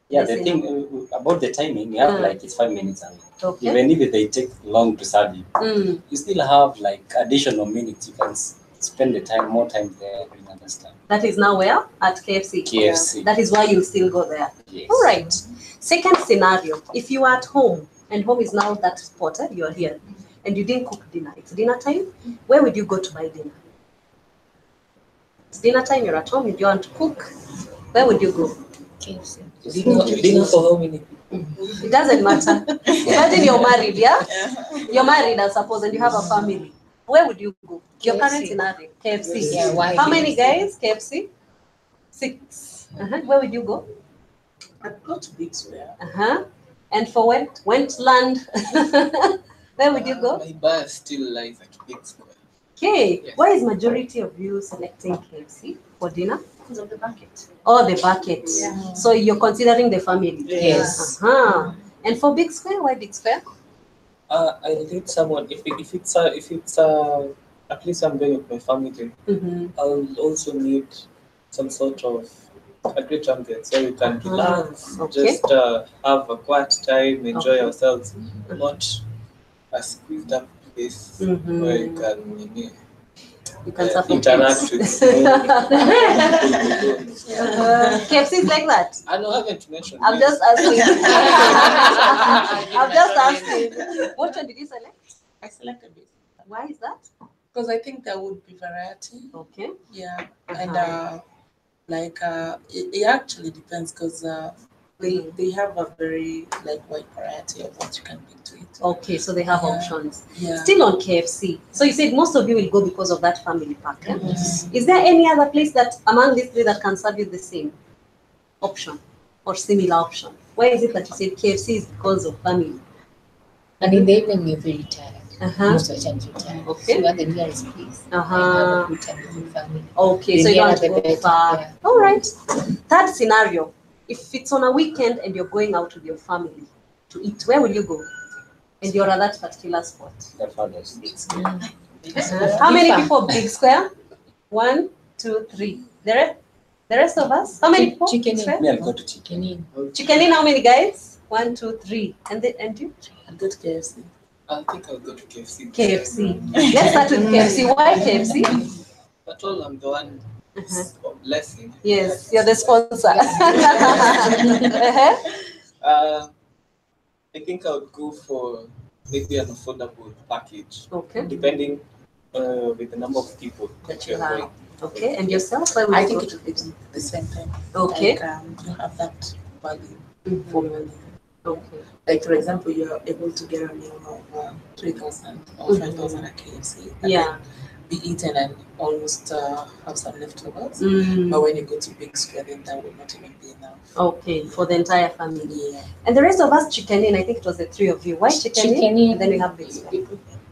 Yeah, the thing about the timing, you have like it's 5 minutes away. Okay. Even if they take long to serve you, you still have like additional minutes. You can spend more time there. You understand? That is now where? At KFC. KFC. That is why you still go there. Yes. All right. Second scenario: if you are at home and home is now that spot, you are here, and you didn't cook dinner. It's dinner time. Where would you go to buy dinner? It's dinner time. You're at home. You want to cook. Where would you go? KFC. Dinner for how many people? It doesn't matter. Imagine you're married, yeah? You're married, I suppose, and you have a family. Where would you go? Your KFC. current scenario. KFC. Yeah, why How many KFC? guys? KFC? 6. Where would you go? I'd go to Big Square. And for Wentland, where would you go? My bias still lies at Big Square. Okay. Yes. Why is majority of you selecting KFC for dinner? Because of the bucket. Oh, the bucket. Yeah. So you're considering the family. Yes. And for Big Square, why Big Square? I need someone. If it's at least I'm going with my family. I'll also need some sort of a great ambience where we can relax, just have a quiet time, enjoy ourselves, not a squeezed up place where you can interact with KFC is like that. I know I haven't mentioned. I'm just asking. I'm just asking. What one did you select? I selected this. Why is that? Because I think there would be variety. Okay. Yeah. And it actually depends because they have a very wide variety of what you can bring to it. Okay, so they have options. Yeah. Still on KFC. So you said most of you will go because of that family pack. Eh? Is there any other place that among these three that can serve you the same option or similar option? Why is it that you said KFC is because of family? And in the evening you're very tired. Most of the time you're tired. Okay. So you want the nearest place. And have a good time with your family. Okay, so you don't want to go far. Yeah. All right. Third scenario. If it's on a weekend and you're going out with your family to eat, where will you go? And you're at that particular spot. Big Square. How many people? Big Square? 1, 2, 3. The rest of us? How many people? Chicken in. Me, I'll go to Chicken in. Chicken in, how many guys? 1, 2, 3. And you? I'll go to KFC. I think I'll go to KFC. KFC. Let's start with KFC. Why KFC? But all I'm the one blessing. Yes, you're the sponsor. I think I would go for maybe an affordable package. Okay. Depending with the number of people that you're going. Okay, and yourself? I think it would be the same thing. Okay. You have that value for money. Okay. Like for example, you're able to get a meal of 3,000 or 5,000 at KFC. And be eaten and almost have some leftovers. But when you go to Big Square, then that would not even be enough. Okay, for the entire family. Yeah. And the rest of us Chicken in, I think it was the three of you. Why Chicken in? And then we have Big Square.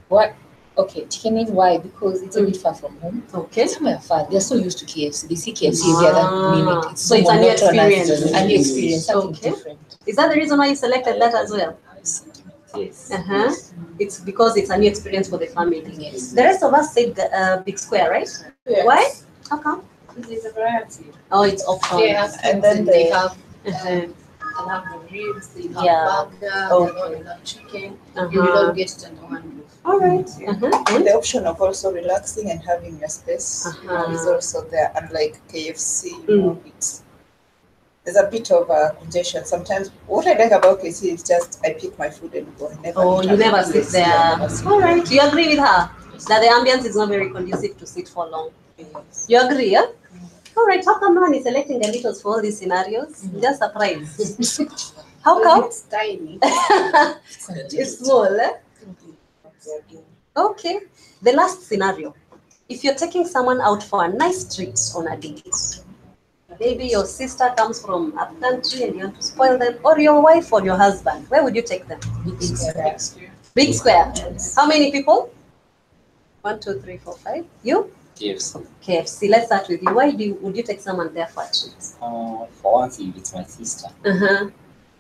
What? Okay, Chicken in, why? Because it's a bit far from home. Okay. Somewhere far. They're so used to KFC. They see KFC every other minute. So it's a new experience. A new experience, something different. Is that the reason why you selected that as well? Yes. It's because it's a new experience for the family. Yes. The rest of us said Big Square, right? Yes. Why? How come? There's a variety. Oh, it's options. Yeah, And then they have they have the ribs, they have burger, they have chicken. You will all get it under one roof. All right. the option of also relaxing and having your space is also there. Unlike KFC, you know, there's a bit of congestion. Sometimes what I like about KFC is just I pick my food and go. You never sit there. All right. Do you agree with her that the ambience is not very conducive to sit for long? Yes. You agree, yeah? All right. How come no one is selecting Galitos for all these scenarios? Just surprised. How come? It's tiny. It's small, eh? Okay. The last scenario. If you're taking someone out for a nice treat on a date, maybe your sister comes from up country and you want to spoil them, or your wife or your husband, where would you take them? Big Square. Big Square. How many people? 1, 2, 3, 4, 5. You? KFC. KFC. Let's start with you. Why would you take someone there for a treat? For one thing, it's my sister.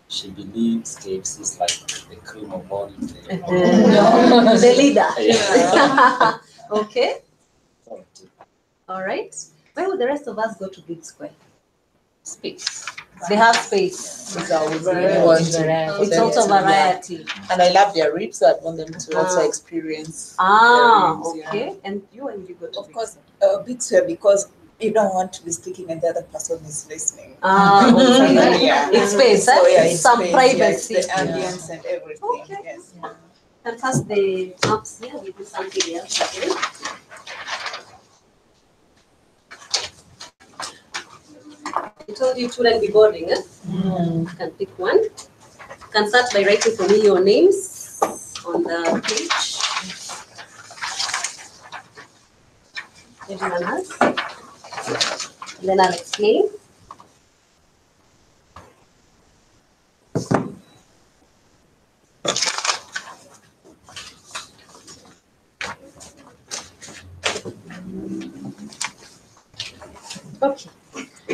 She believes KFC is like the cream of all. The leader. Yeah. Okay. All right. Where would the rest of us go to Big Square? Space. They have space. It's also variety. And I love their ribs, so I want them to also experience. Okay. Yeah. And you, when you go to Of course, Big Square, because you don't want to be speaking and the other person is listening. Okay. Yeah. It's space, So, yeah, it's some space, privacy. yeah, it's the ambience and everything. Okay. Yes. Can pass the maps here. We do something else. Okay. I told you it wouldn't be boring. Eh? You can pick one. You can start by writing for me your names on the page. Everyone has. And then I'll explain. Okay.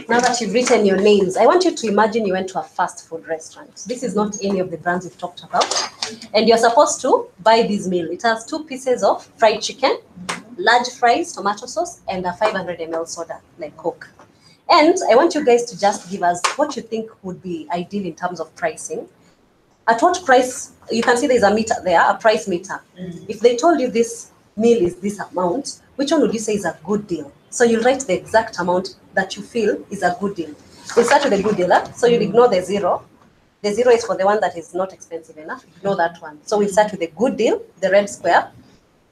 Now that you've written your names, I want you to imagine you went to a fast food restaurant. This is not any of the brands we've talked about. And you're supposed to buy this meal. It has 2 pieces of fried chicken, large fries, tomato sauce, and a 500 ml soda, like Coke. And I want you guys to just give us what you think would be ideal in terms of pricing. At what price, you can see there's a meter there, a price meter. If they told you this meal is this amount, which one would you say is a good deal? So you'll write the exact amount that you feel is a good deal. We'll start with the good deal, so you'll ignore the 0. The 0 is for the one that is not expensive enough. Ignore that one. So we'll start with the good deal, the red square.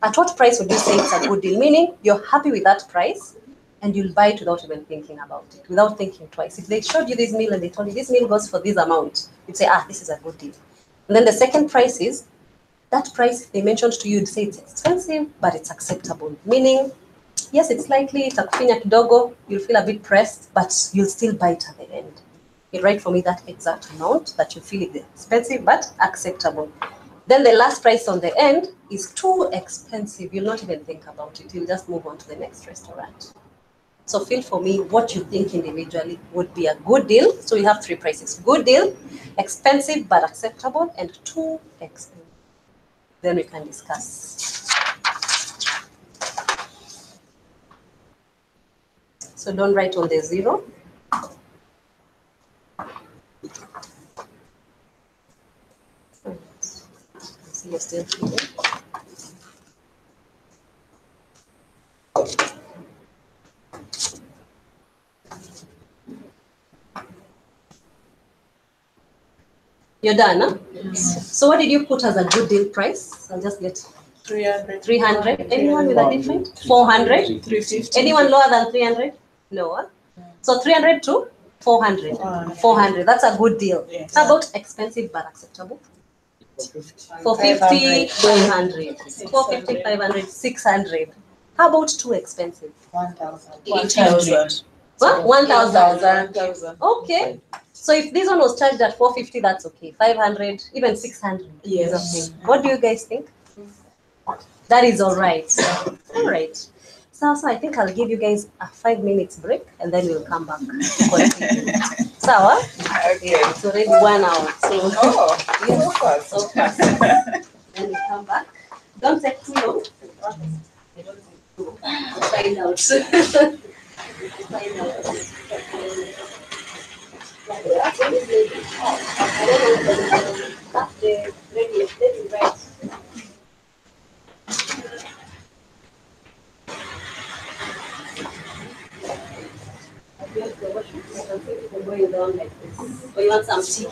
At what price would you say it's a good deal? Meaning you're happy with that price and you'll buy it without even thinking about it, without thinking twice. If they showed you this meal and they told you this meal goes for this amount, you'd say, this is a good deal. And then the second price is, that price they mentioned to you, you'd say it's expensive, but it's acceptable. Meaning, yes, it's likely, itakufinya kidogo, you'll feel a bit pressed, but you'll still buy it at the end. You write for me that exact amount that you feel is expensive, but acceptable. Then the last price on the end is too expensive. You'll not even think about it. You'll just move on to the next restaurant. So feel for me what you think individually would be a good deal. So we have 3 prices: good deal, expensive but acceptable, and too expensive. Then we can discuss. So don't write on the 0. See, you're still feeling. You're done, huh? Yes. So what did you put as a good deal price? I'll just get 300. 300. Anyone with a different? 400? 350. Anyone lower than 300? Lower. So 300 to 400. 400. That's a good deal. Yes. How about expensive but acceptable? 450, 500. 450, 500, 600. How about too expensive? 1,000. 800. What? 1,000. 1,000. Okay. So if this one was charged at 450, that's okay. 500, even 600 Yes. is okay. What do you guys think? That is all right. All right. So I think I'll give you guys a 5 minutes break and then we'll come back. Sawa? Okay. Yeah, it's already 1 hour. So Yes. so fast. Then we come back. Don't take too long. I don't take too long. Find out. Find out. Going down like this. Or you want some tea?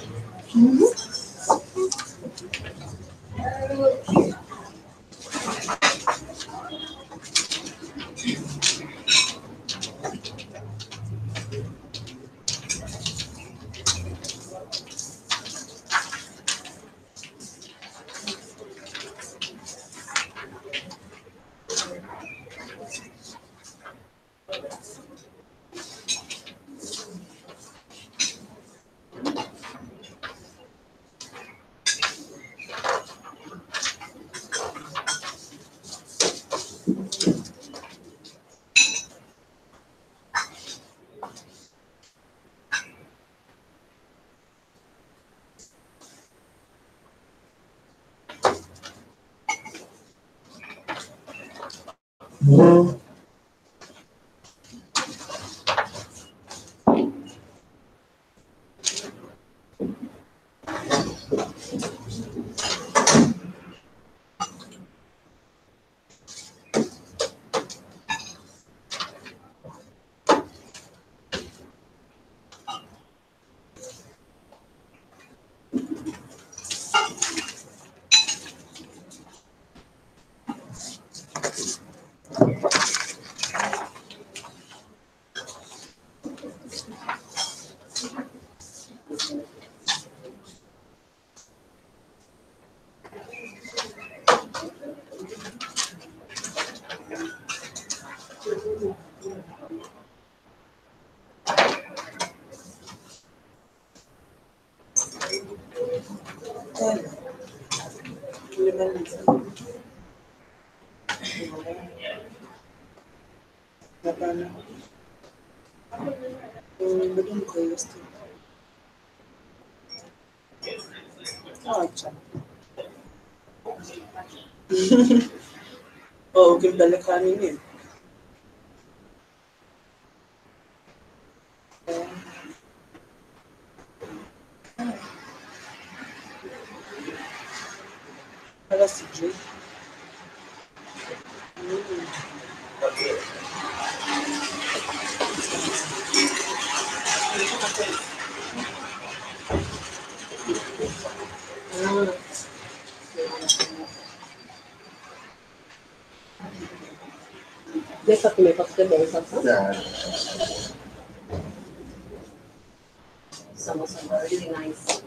Oh, ukimpeleka nini? Wala sijui. Nessa pimenta bom, sabe? Some really nice.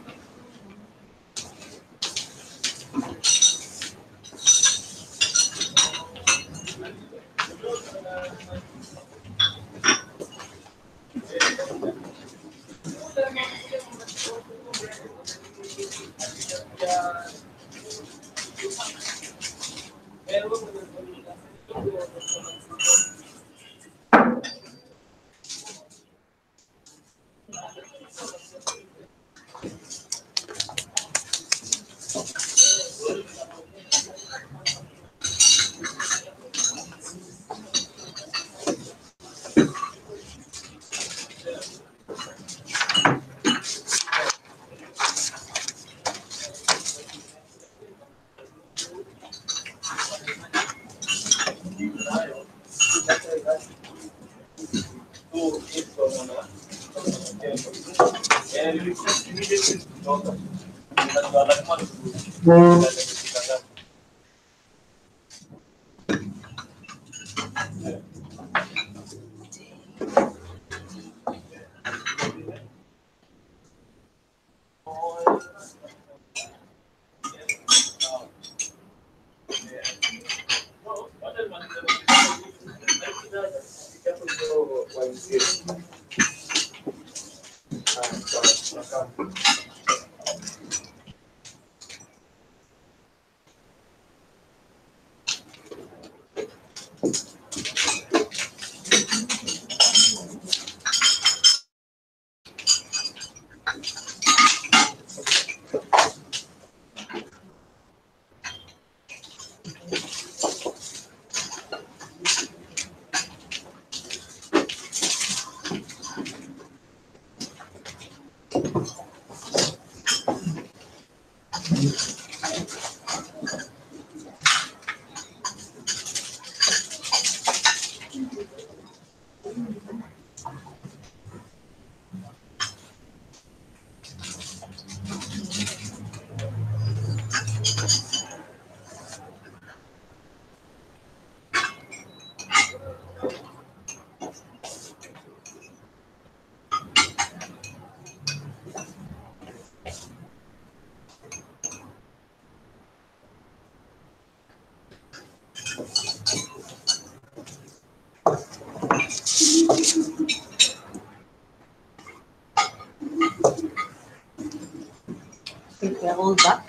I think we're all back.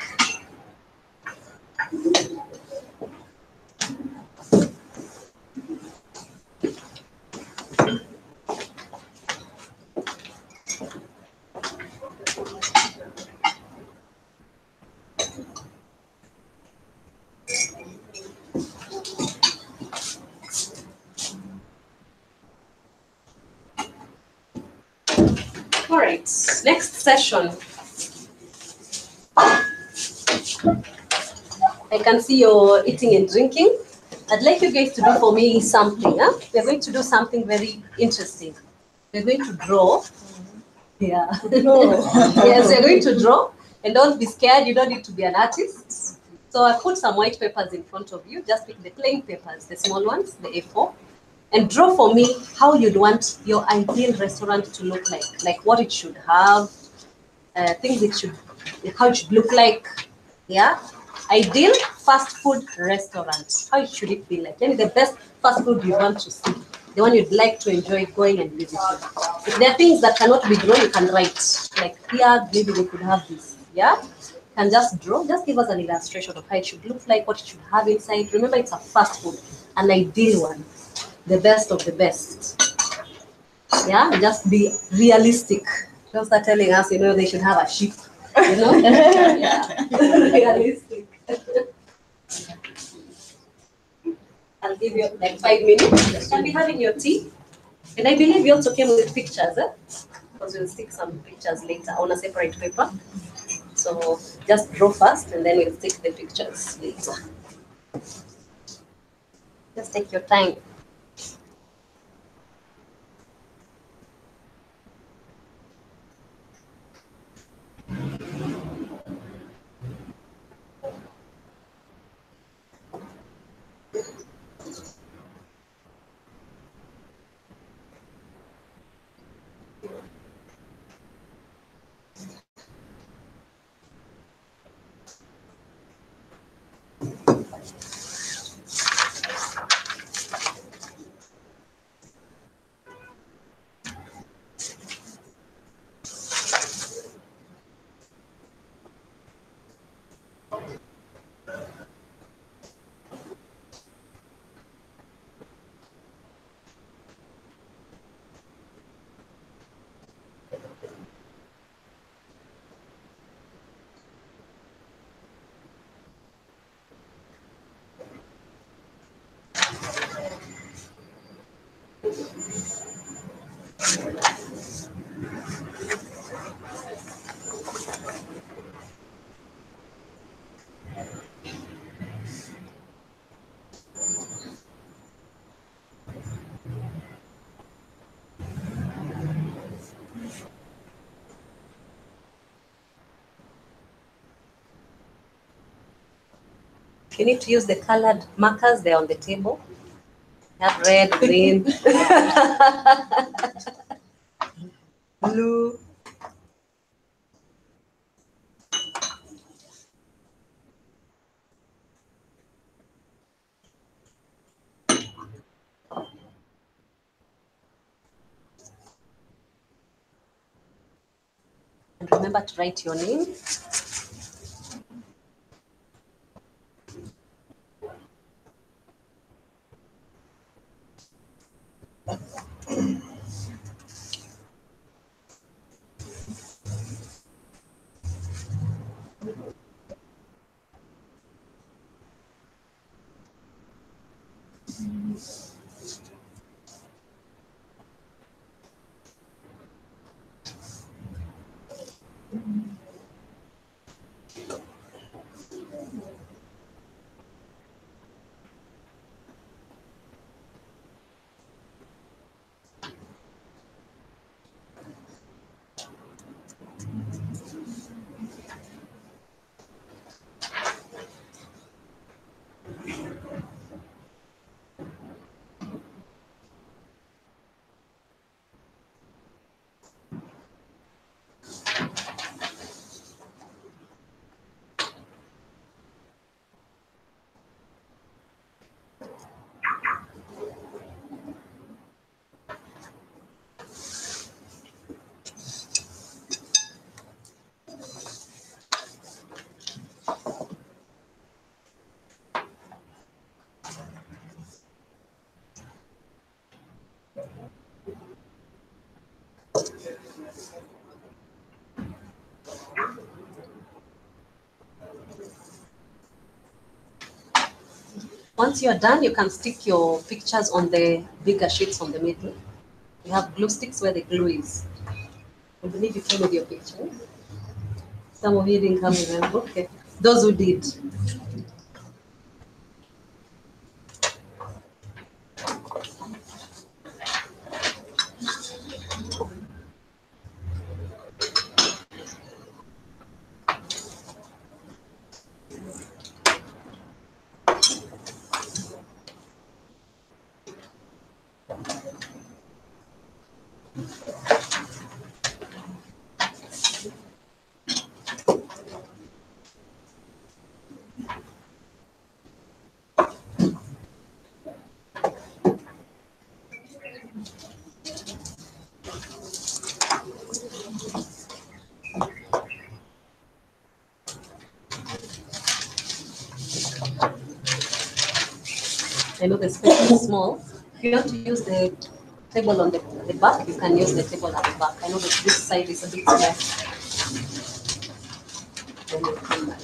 All right, next session. I can see you're eating and drinking. I'd like you guys to do for me something. Huh? We're going to do something very interesting. We're going to draw. Yeah. Yes, we're going to draw. And don't be scared, you don't need to be an artist. So I put some white papers in front of you. Just pick the plain papers, the small ones, the A4. And draw for me how you'd want your ideal restaurant to look like what it should have, things it should, how it should look like. Yeah. Ideal fast food restaurant. How should it be like? Tell me the best fast food you want to see, the one you'd like to enjoy going and visiting. If there are things that cannot be drawn, you can write. Like here, maybe we could have this. Yeah? You can just draw, just give us an illustration of how it should look like, what it should have inside. Remember, it's a fast food, an ideal one, the best of the best. Yeah? Just be realistic. Don't start telling us, they should have a sheep. Yeah. Realistic. I'll give you like 5 minutes. You'll be having your tea. And I believe you also came with pictures, because we'll stick some pictures later on a separate paper. So just draw first and then we'll stick the pictures later. Just take your time. You need to use the colored markers, they're on the table. You have red, green, blue. And remember to write your name. Once you're done, you can stick your pictures on the bigger sheets on the middle. You have glue sticks where the glue is. I believe you came with your picture. Some of you didn't come with them. Okay. Those who did. I know the space is small. If you want to use the table on the back, you can use the table at the back. I know that this side is a bit less. Then you come back.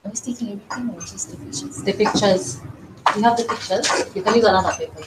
I was taking everything or just the pictures? The pictures. You have the pictures? You can use another paper.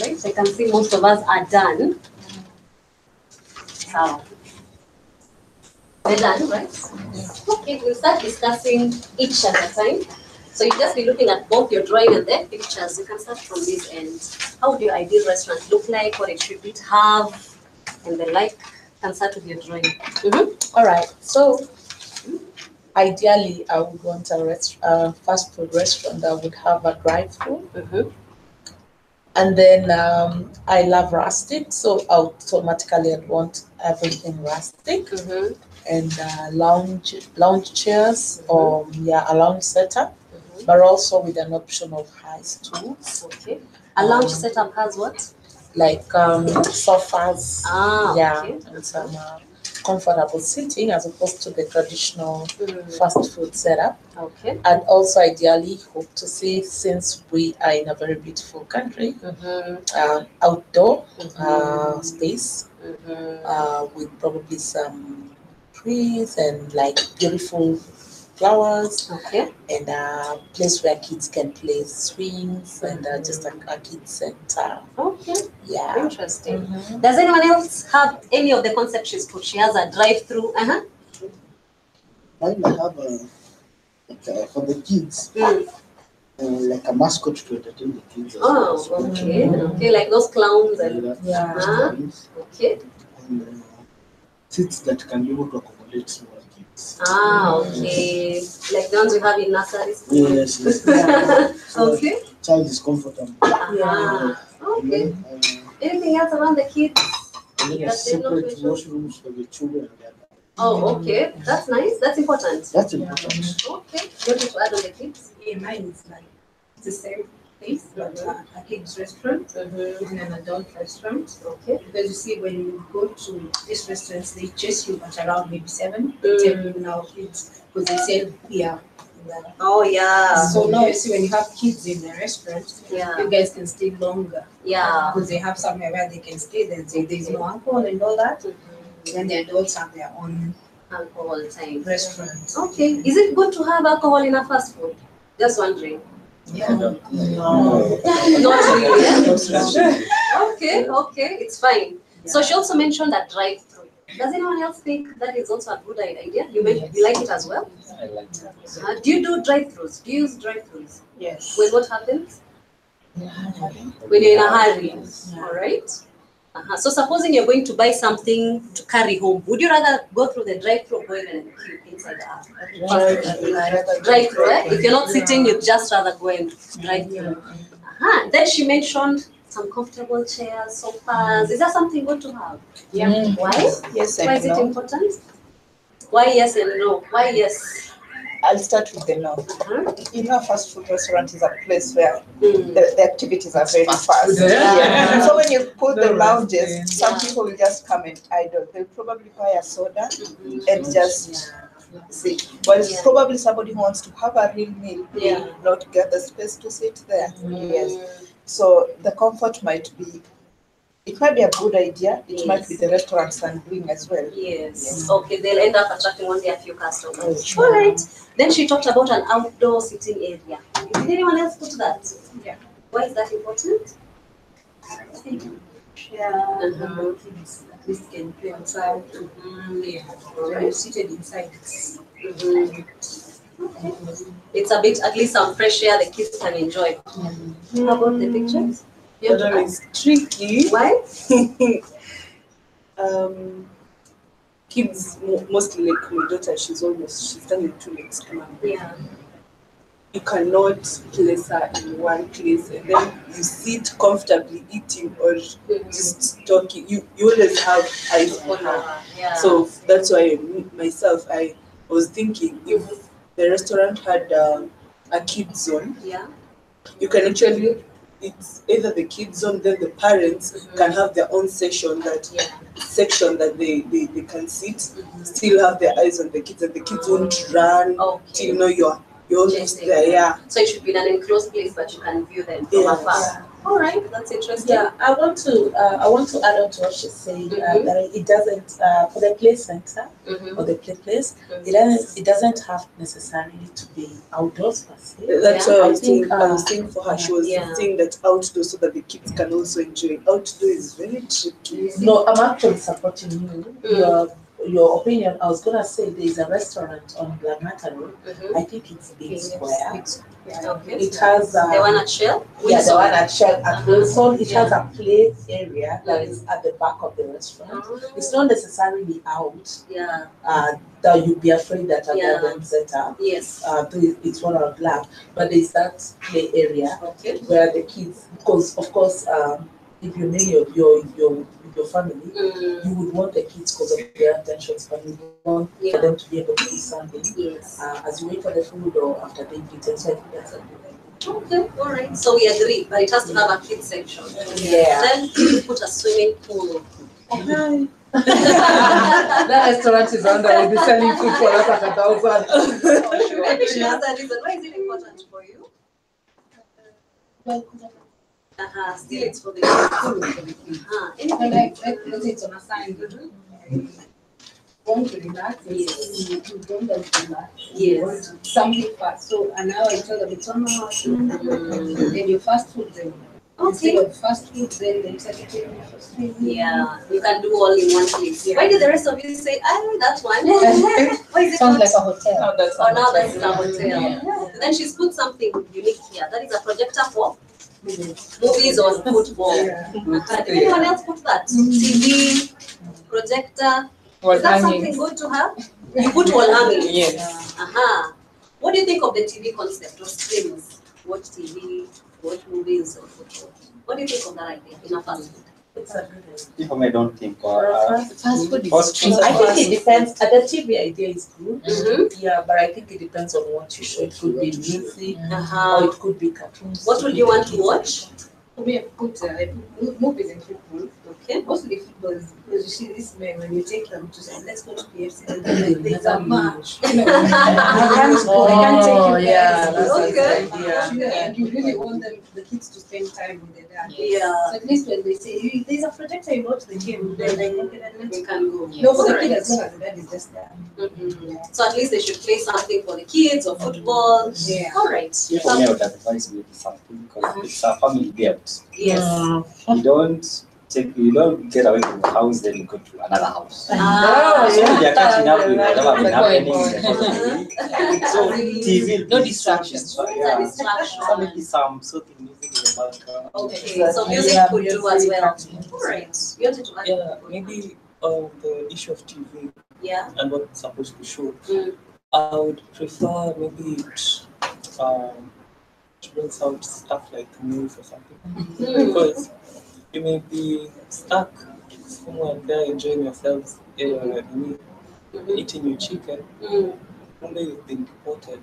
Right, so I can see most of us are done. So, we're done, right? Okay, we'll start discussing each at a time. So you just be looking at both your drawing and the pictures. You can start from this end. How would your ideal restaurant look like? What it should it have? And the like. You can start with your drawing. All right. So ideally, I would want a fast food restaurant that would have a drive-through. And then I love rustic, so automatically I'd want everything rustic. And lounge chairs, or a lounge setup, but also with an option of high stools. Okay. A lounge setup has what? Like sofas. Okay. And some comfortable seating as opposed to the traditional fast food setup. Okay. And also ideally hope to see, since we are in a very beautiful country, outdoor space with probably some trees and like beautiful flowers. Okay. And a place where kids can play swings and just a kids center. Okay. Yeah. Interesting. Does anyone else have any of the concepts she's put? She has a drive-through. Mine I have for the kids, like a mascot to entertain the kids. Okay. Okay, like those clowns and okay. And seats that can be able to accommodate small kids. Okay. Like the ones we have in nursery school. Yes. Okay. Child is comfortable. Okay. Anything else around the kids? And then separate washrooms for the children. Okay. That's nice. That's important. That's important. Okay. What did you add on the kids? Mine is like the same place, but a kids restaurant in an adult restaurant. Okay. Because you see, when you go to these restaurants, they chase you at around maybe 7, 10 now kids, because they sell beer that. Oh yeah. So now you see when you have kids in the restaurant, Yeah. you guys can stay longer. Yeah. Because they have somewhere where they can stay. Then say there's no alcohol and all that. Then the adults have their own Alcohol time. restaurant. Okay. Is it good to have alcohol in a fast food? Just wondering. Yeah. Not really. Okay. Okay. It's fine. So she also mentioned that drive-through. Does anyone else think that is also a good idea? You like it as well? I like that. Do you do drive-throughs? Do you use drive-throughs? Yes. When what happens? When you're in a hurry. All right. So supposing you're going to buy something to carry home, would you rather go through the drive-through or go in and queue inside the drive-through? If you're not sitting, you'd just rather go and drive-through. Then she mentioned some comfortable chairs, sofas. Is that something good to have? Yeah. Why? Yes Why is and it no. important? Why yes and no? Why yes? I'll start with the no. You know, a fast food restaurant is a place where the activities are very fast. Yeah. So when you put the lounges, some people will just come and idle. They'll probably buy a soda and just sit. Well, probably somebody who wants to have a real meal will not get the space to sit there. Yes. So the comfort might be. It might be a good idea. It might be the restaurants are doing as well. Yes. Okay, they'll end up attracting only a few customers. All right. Then she talked about an outdoor sitting area. Did anyone else put that? Yeah. Why is that important? Kids at least can play outside. Yeah. When you're seated inside, It's a bit, at least some fresh air the kids can enjoy. How about the pictures? That one is tricky. Why? Kids, mostly like my daughter, she's standing 2 legs. Yeah. You cannot place her in one place and then you sit comfortably eating or just talking. You always have eyes on her. Yeah. So that's why myself, I was thinking if the restaurant had a kids zone, you can actually, it's either the kids zone, then the parents can have their own section that they can sit, still have their eyes on the kids, and the kids won't run till you're almost there. So it should be an enclosed place, but you can view them from afar. All right, that's interesting. Yeah, I want to add on to what she's saying that it doesn't for the play center or the play place. It doesn't have necessarily to be outdoors per se. That's what I was thinking for her. She was saying that outdoor so that the kids can also enjoy. Outdoor is very tricky. No, I'm actually supporting you. Your opinion. I was gonna say there is a restaurant on Langata Road. I think it's Big Square. It has the one at Shell. Yeah, the one at Shell at Wilson. It has a play area that is at the back of the restaurant. It's not necessarily out. That you'd be afraid that a garden setup. Yes. It's one on black, but there's that play area where the kids, because of course, if you know your family, you would want the kids because of their attention span. You want for them to be able to do something as you wait for the food or after they've eaten. So I think that's a good idea. Okay, all right. So we agree, but it has to have a kids section. Yeah. Then you put a swimming pool. That restaurant is under. We'll be selling food for us at 1,000. Maybe she has a reason. Why is it important for you? Still it's for the anything like it's on a sign. Want to relax? You don't like to relax. You want something fast. So an hour you tell them it's 1 hour. Then your fast food then. Instead of fast food, then they start taking your fast food. Yeah, you can do all in one place. Why did the rest of you say, that's one? Why is it sounds like a hotel. Now that's a hotel. Then she's put something unique here. That is a projector for movies or football. Did anyone else put that? TV, projector. Is that something good to have? You put wall hanging? Yes. What do you think of the TV concept or streams? Watch TV, watch movies or football. What do you think of that idea in a fast food? It's a good idea. People I don't think fast food is I think it depends. The TV idea is good. Yeah, but I think it depends on what you show. It could be music or it could be cartoons. What would you want to watch? For me, I put movies and football. Okay. Mostly footballs because you see this man when you take them to say, let's go to KFC and then like, there's a match. You know, I can't take you yeah, guys. that's Okay. a nice idea. And you really want them, the kids to spend time with their dad. Yeah. So at least when they say, there's a projector, you watch the game, they're like, okay, then let's We can go. No, for the Alright. kid as long as the dad is just there. So at least they should play something for the kids or football. Yeah. All right. For me, I would advise maybe something because it's a family gift. Yes. You don't get away from the house, then you go to another house. Ah, So you're catching up with whatever been Good happening point. in the course of the week. So TV, No distractions. Yeah. Distraction. So maybe some soothing music in the background. Okay, so music could do as well. All right. You wanted to add? Yeah, maybe the issue of TV Yeah. and what it's supposed to show. Mm. I would prefer maybe it brings out stuff like news or something. Because you may be stuck somewhere there enjoying yourselves, eating your chicken. One day you've been deported.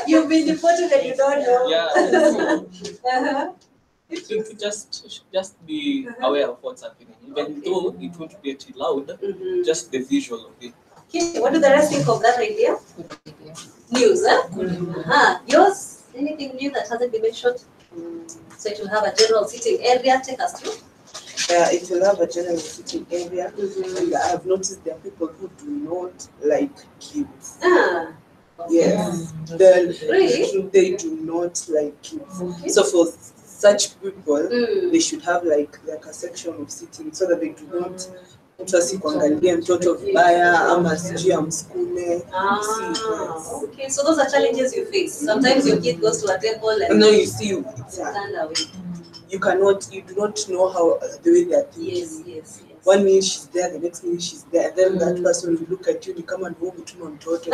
You've been deported and you don't know. Yeah. So you could just be aware of what's happening, even though it won't be too loud. Just the visual of it. Okay, what do the rest think of that idea? News, huh? Yours? Anything new that hasn't been mentioned? So it will have a general sitting area. Take us through. Yeah, it will have a general sitting area. And I have noticed there are people who do not like kids. Ah. Yes. Really? They do not like kids. So for such people, they should have like a section of sitting so that they do not mtu asikuangalie mtoto vibaya ama sijui amsukume. Okay, so those are challenges you face. Sometimes your kid goes to a table and No, you see, stand away. you do not know how the way they are thinking. Yes. One minute she's there, the next minute she's there. Then that person will look at you, you come and home between mtoto.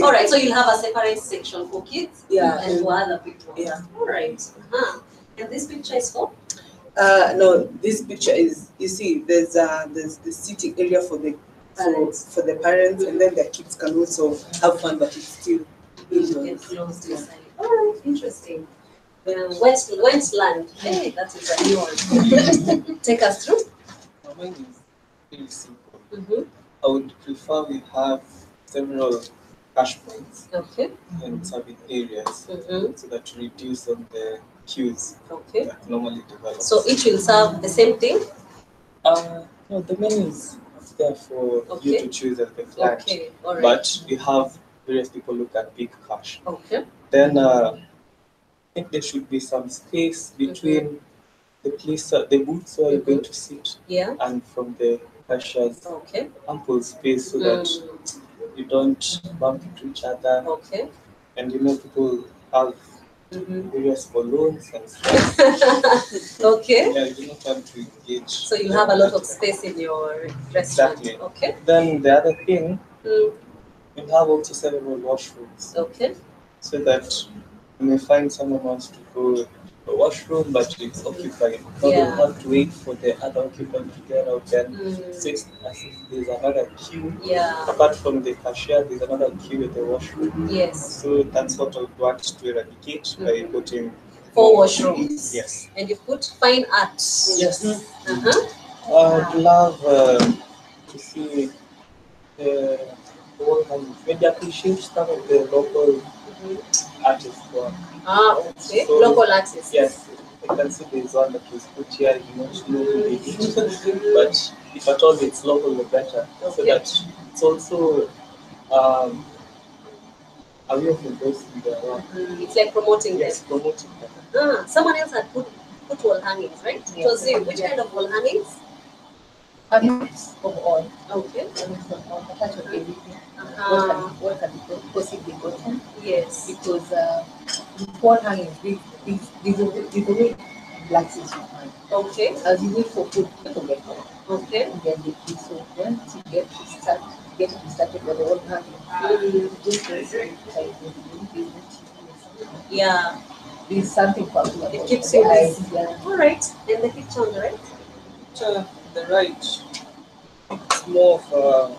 All right, so you'll have a separate section for kids and for other people. Yeah. All right. And this picture is for? No, this picture is, you see, there's the sitting area for the parents, and then their kids can also have fun, but it's still Closed inside. All right, interesting. Westland. Hey, that is a new one. Take us through. Mine is really simple. I would prefer we have several cash points and serving areas so that we reduce on the queues that normally develop. So each will serve the same thing? No, the menu is there for you to choose as the client. Okay, all right. But we have various people look at big cash. Okay. Then I think there should be some space between the place, the booths where you're going to sit, and from the cashiers. Okay. Ample space so that you don't bump into each other. Okay. And people have various balloons and stuff. Okay. Yeah, you do not want to engage. So you have a lot of space in your restaurant. Exactly. Okay. Then the other thing, you have also several washrooms. Okay. So that you may find someone wants to go to the washroom, but it's occupied. You don't have to wait for the other occupant to get out and sit as if there's another queue. Yeah. Apart from the cashier, there's another queue at the washroom. Yes. So that's sort of what to eradicate by putting 4 washrooms. Yes. And you put fine art. Yes. I'd love to see the whole maybe appreciate some of the local artists' work. Okay. So, local artists. Yes. I can see there's one that was put here, you don't know who did it. But if at all it's local, the better. So that it's also a way of embracing their work. It's like promoting Yes, them. promoting them. Someone else had put wall hangings, right? It was you. Which kind of wall hangings? A mix of all. Okay. A mix of all. That would be what can be possibly gotten. Yes. Because wall hangings, these are way glasses you find. Okay. As you wait for food, people get home. Okay. And then they eat. So once you get started with the wall hanging, yeah. There's something popular. It keeps you busy. Yeah. All right. Then the picture on the right. Picture the right. It's more of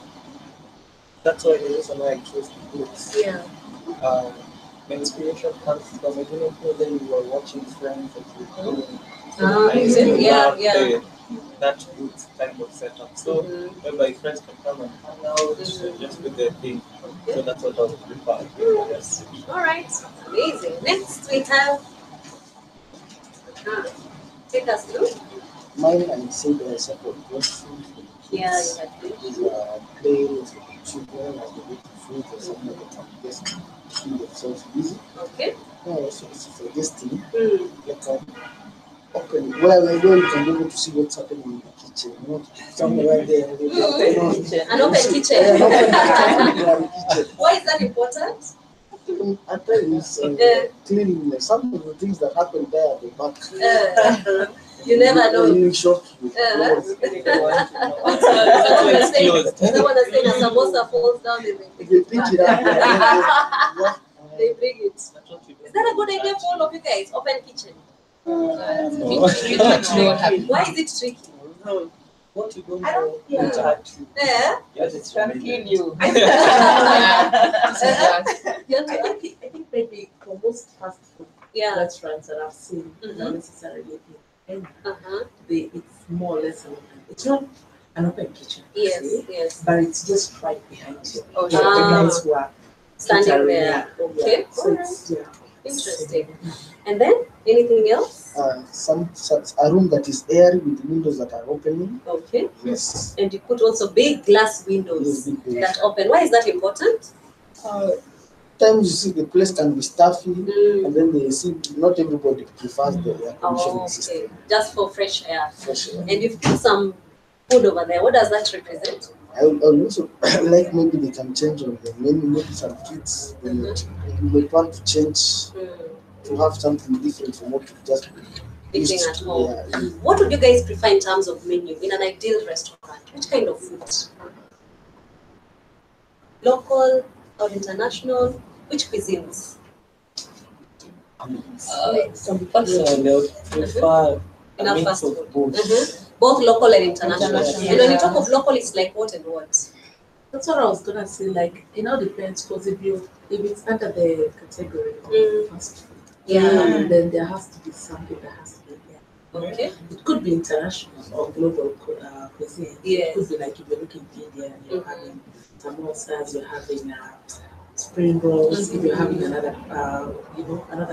that's why the reason why I chose the books. Yeah. my inspiration comes from, I don't know whether you were watching Friends or that good kind of setup. So whereby friends can come and hang out, just do their thing. So that's what I would prefer. Yes. All right, amazing. Next we have. Take us through. Mine, I would say there are support food. Yeah, you had play with the children as they eat food or something like that. Just keep themselves busy. Okay. Also, suggesting like open well, I know you can be able to see what's happening in the kitchen, not somewhere there. An open kitchen. Why is that important? At times, cleanliness. Some of the things that happen there at the back. You never know. Really shock you. Someone is saying a samosa falls down in the They pick it up. They bring it. Is that a good idea for all of you guys? Open kitchen. Why is it tricky? What you don't know, Yeah. Yes, it's trying to kill you. I think maybe for most fast food restaurants that I've seen, not necessarily in Kenya, it's more or less it's not an open kitchen. Yes. But it's just right behind you. Oh, the guys who are standing there. Okay. So it's, interesting. And then anything else? Some a room that is airy with windows that are opening. Okay. Yes. And you put also big glass windows that open. Why is that important? Times you see the place can be stuffy, and then they see not everybody prefers the air conditioning system. Just for fresh air. Fresh air. And you've put some food over there. What does that represent? I would also like maybe they can change on the menu, maybe some kids they want to change to have something different from what you just eating at home. What would you guys prefer in terms of menu in an ideal restaurant? Which kind of food? Local or international? Which cuisines? Some person they would prefer a mix of both. Both local and international. And when you talk of local, it's like what and what? That's what I was gonna say. Like it all depends, because if it's under the category of fast food, then there has to be something that has to be there. Okay. It could be international or global cuisine. Yes. It could be like if you're looking at India and you're having samosas, you're having spring rolls. If you're having another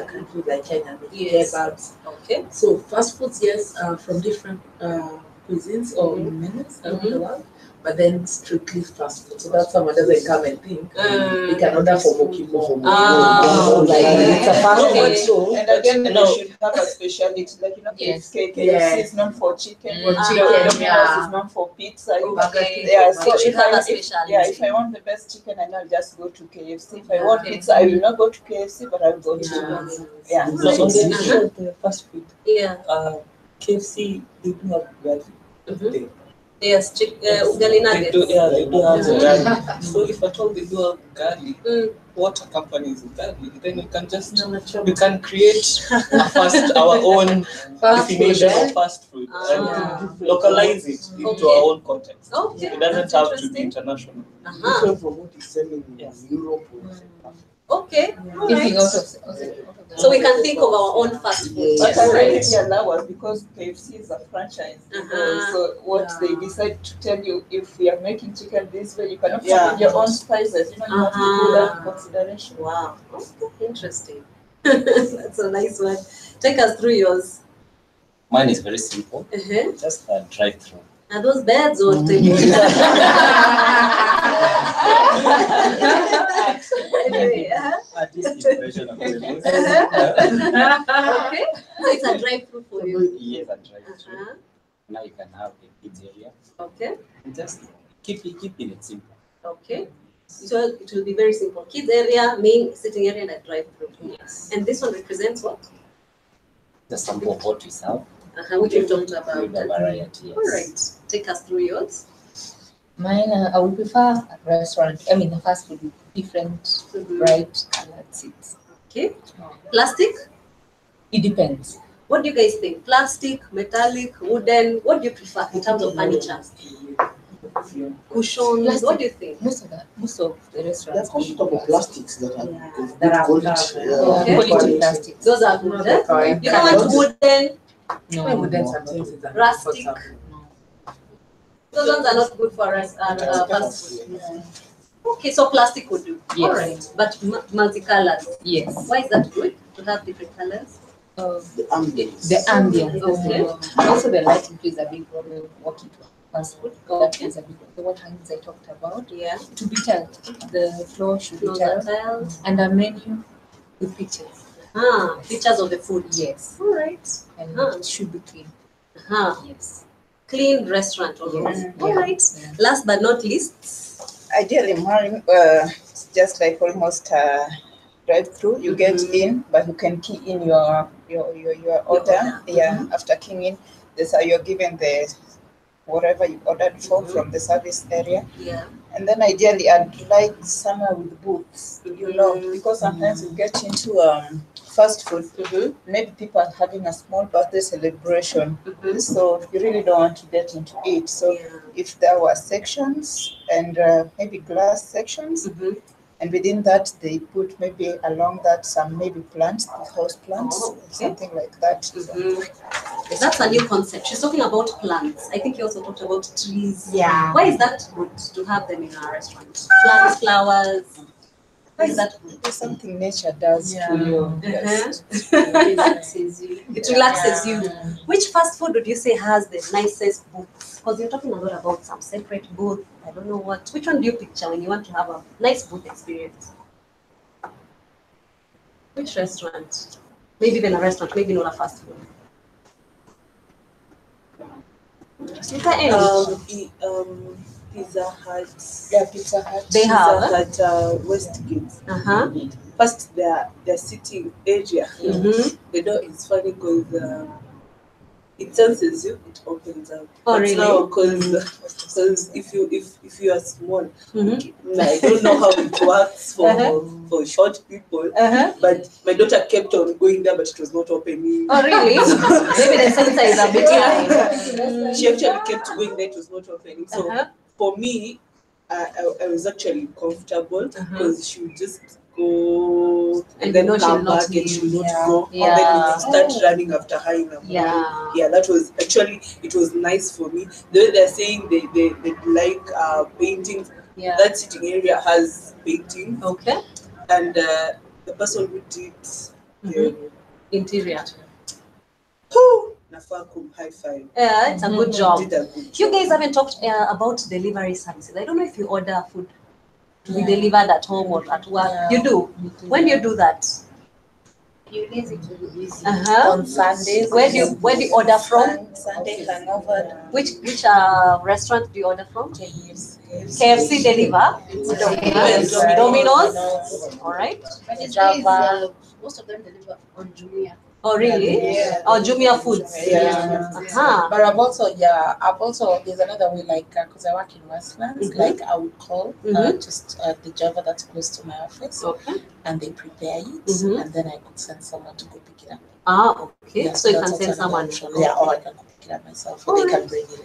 country like China, kebabs. Okay. So fast foods, yes, from different cuisines or menus around the world, but then strictly fast food. So that someone doesn't come and think they can order for mokimo. It's a fast food. So and again, they should have a specialty, like KFC is known for chicken. Domino's is known for pizza. If I want the best chicken, I know just go to KFC. If I want pizza, I will not go to KFC, but I will go to So on the issue of the fast food, KFC they do have ugali. Yes, ugali nuggets. They do have ugali. So if at all they do have ugali, water company is ugali, then we can create our own definition of fast food and localize it into our own context. Okay. It doesn't have to be international. Different from what is selling in Europe. Okay. So we can think of our own fast food. But I really allow us because KFC is a franchise. So what they decide to tell you, if we are making chicken this way, you cannot put your own spices. You have to do that consideration. Wow. Okay. Interesting. That's a nice one. Take us through yours. Mine is very simple. Just a drive-through. Are those beds or tables? Anyway, this impression of the okay. So it's a drive-through for you. Yes, a drive-through. Now you can have a kids area. Okay. And just keeping it simple. Okay. So it will be very simple. Kids area, main sitting area, and a drive-through. Yes. And this one represents what? The sample of what we serve. Which we talked about. With the variety. Yes. All right. Take us through yours. Mine, I would prefer a restaurant. I mean, a fast food with different bright colored seats. Okay. Plastic? It depends. What do you guys think? Plastic, metallic, wooden? What do you prefer in terms of furniture? Cushions. What do you think? Most of the There are restaurants. comfortable plastics that are of That good are quality. Okay. Quality plastics. Those are good. Eh? You don't want wooden, No. Wooden sometimes is rustic. uncomfortable. Those ones are not good for us. Fast food. Okay, so plastic would do. Yes. All right, but multicolors. Yes. Why is that good to have different colors? The ambience. The ambience. Okay. Also, the lighting plays a big role in walking to fast food. That plays a big role. The what hangs I talked about. Yeah. To be tiled. The floor should be Those are tiled. tiled. And a menu with pictures. Pictures of the food. Yes. All right. And it should be clean. Yes. Clean restaurant. Yes. All right. Last but not least. Ideally, mine, it's just like almost drive-through. You get in, but you can key in your order. Yeah, after keying in, this you're given the whatever you ordered for from the service area. Yeah. And then ideally, I'd like somewhere with booths, because sometimes you get into fast food. Maybe people are having a small birthday celebration, so you really don't want to get into it. So if there were sections and maybe glass sections, and within that they put maybe along that some maybe plants, house plants, something like that. That's a new concept. She's talking about plants. I think you also talked about trees. Yeah. Why is that good to have them in our restaurant? Plants, flowers. Why is that good? It's something nature does to you. Yes. Relaxes you. It relaxes you. Which fast food would you say has the nicest booths? Because you're talking a lot about some separate booth. I don't know what. Which one do you picture when you want to have a nice booth experience? Which restaurant? Maybe even a restaurant, maybe not a fast food. Pizza Hut. Yeah, Pizza Hut. They have. Pizza Hut, Westgate. First, their sitting area. The door is funny because it senses you, it opens up. Oh, really? Because if you are small, I don't know how it works for short people. But my daughter kept on going there, but it was not opening. Oh, really? Maybe the sensor is a bit high. She actually kept going there, it was not opening. So for me, I was actually comfortable because she would just go and then come back and she would not go. And then we would start running after her in the morning. Yeah, that was actually, it was nice for me. The way they're saying they like paintings, that sitting area has painting. Okay. And the person who did the interior. High five. Yeah, it's a good job. Did a good job. You guys haven't talked about delivery services. I don't know if you order food to be delivered at home or at work. You do. When do you do that? You lazy to do easy. On Sundays. Where do you order from? Sunday hangover. Which restaurant do you order from? KFC deliver. Domino's. All right. But these days, most of them deliver on Jumia. Oh, really? Yeah. Or Jumia Foods. But I've also, there's another way, like, because I work in Westlands, like, I would call just the Java that's close to my office, and they prepare it, and then I could send someone to go pick it up. Okay. Yeah, So you that's can send also someone. another option. Yeah, or I can go pick it up myself, or they can bring it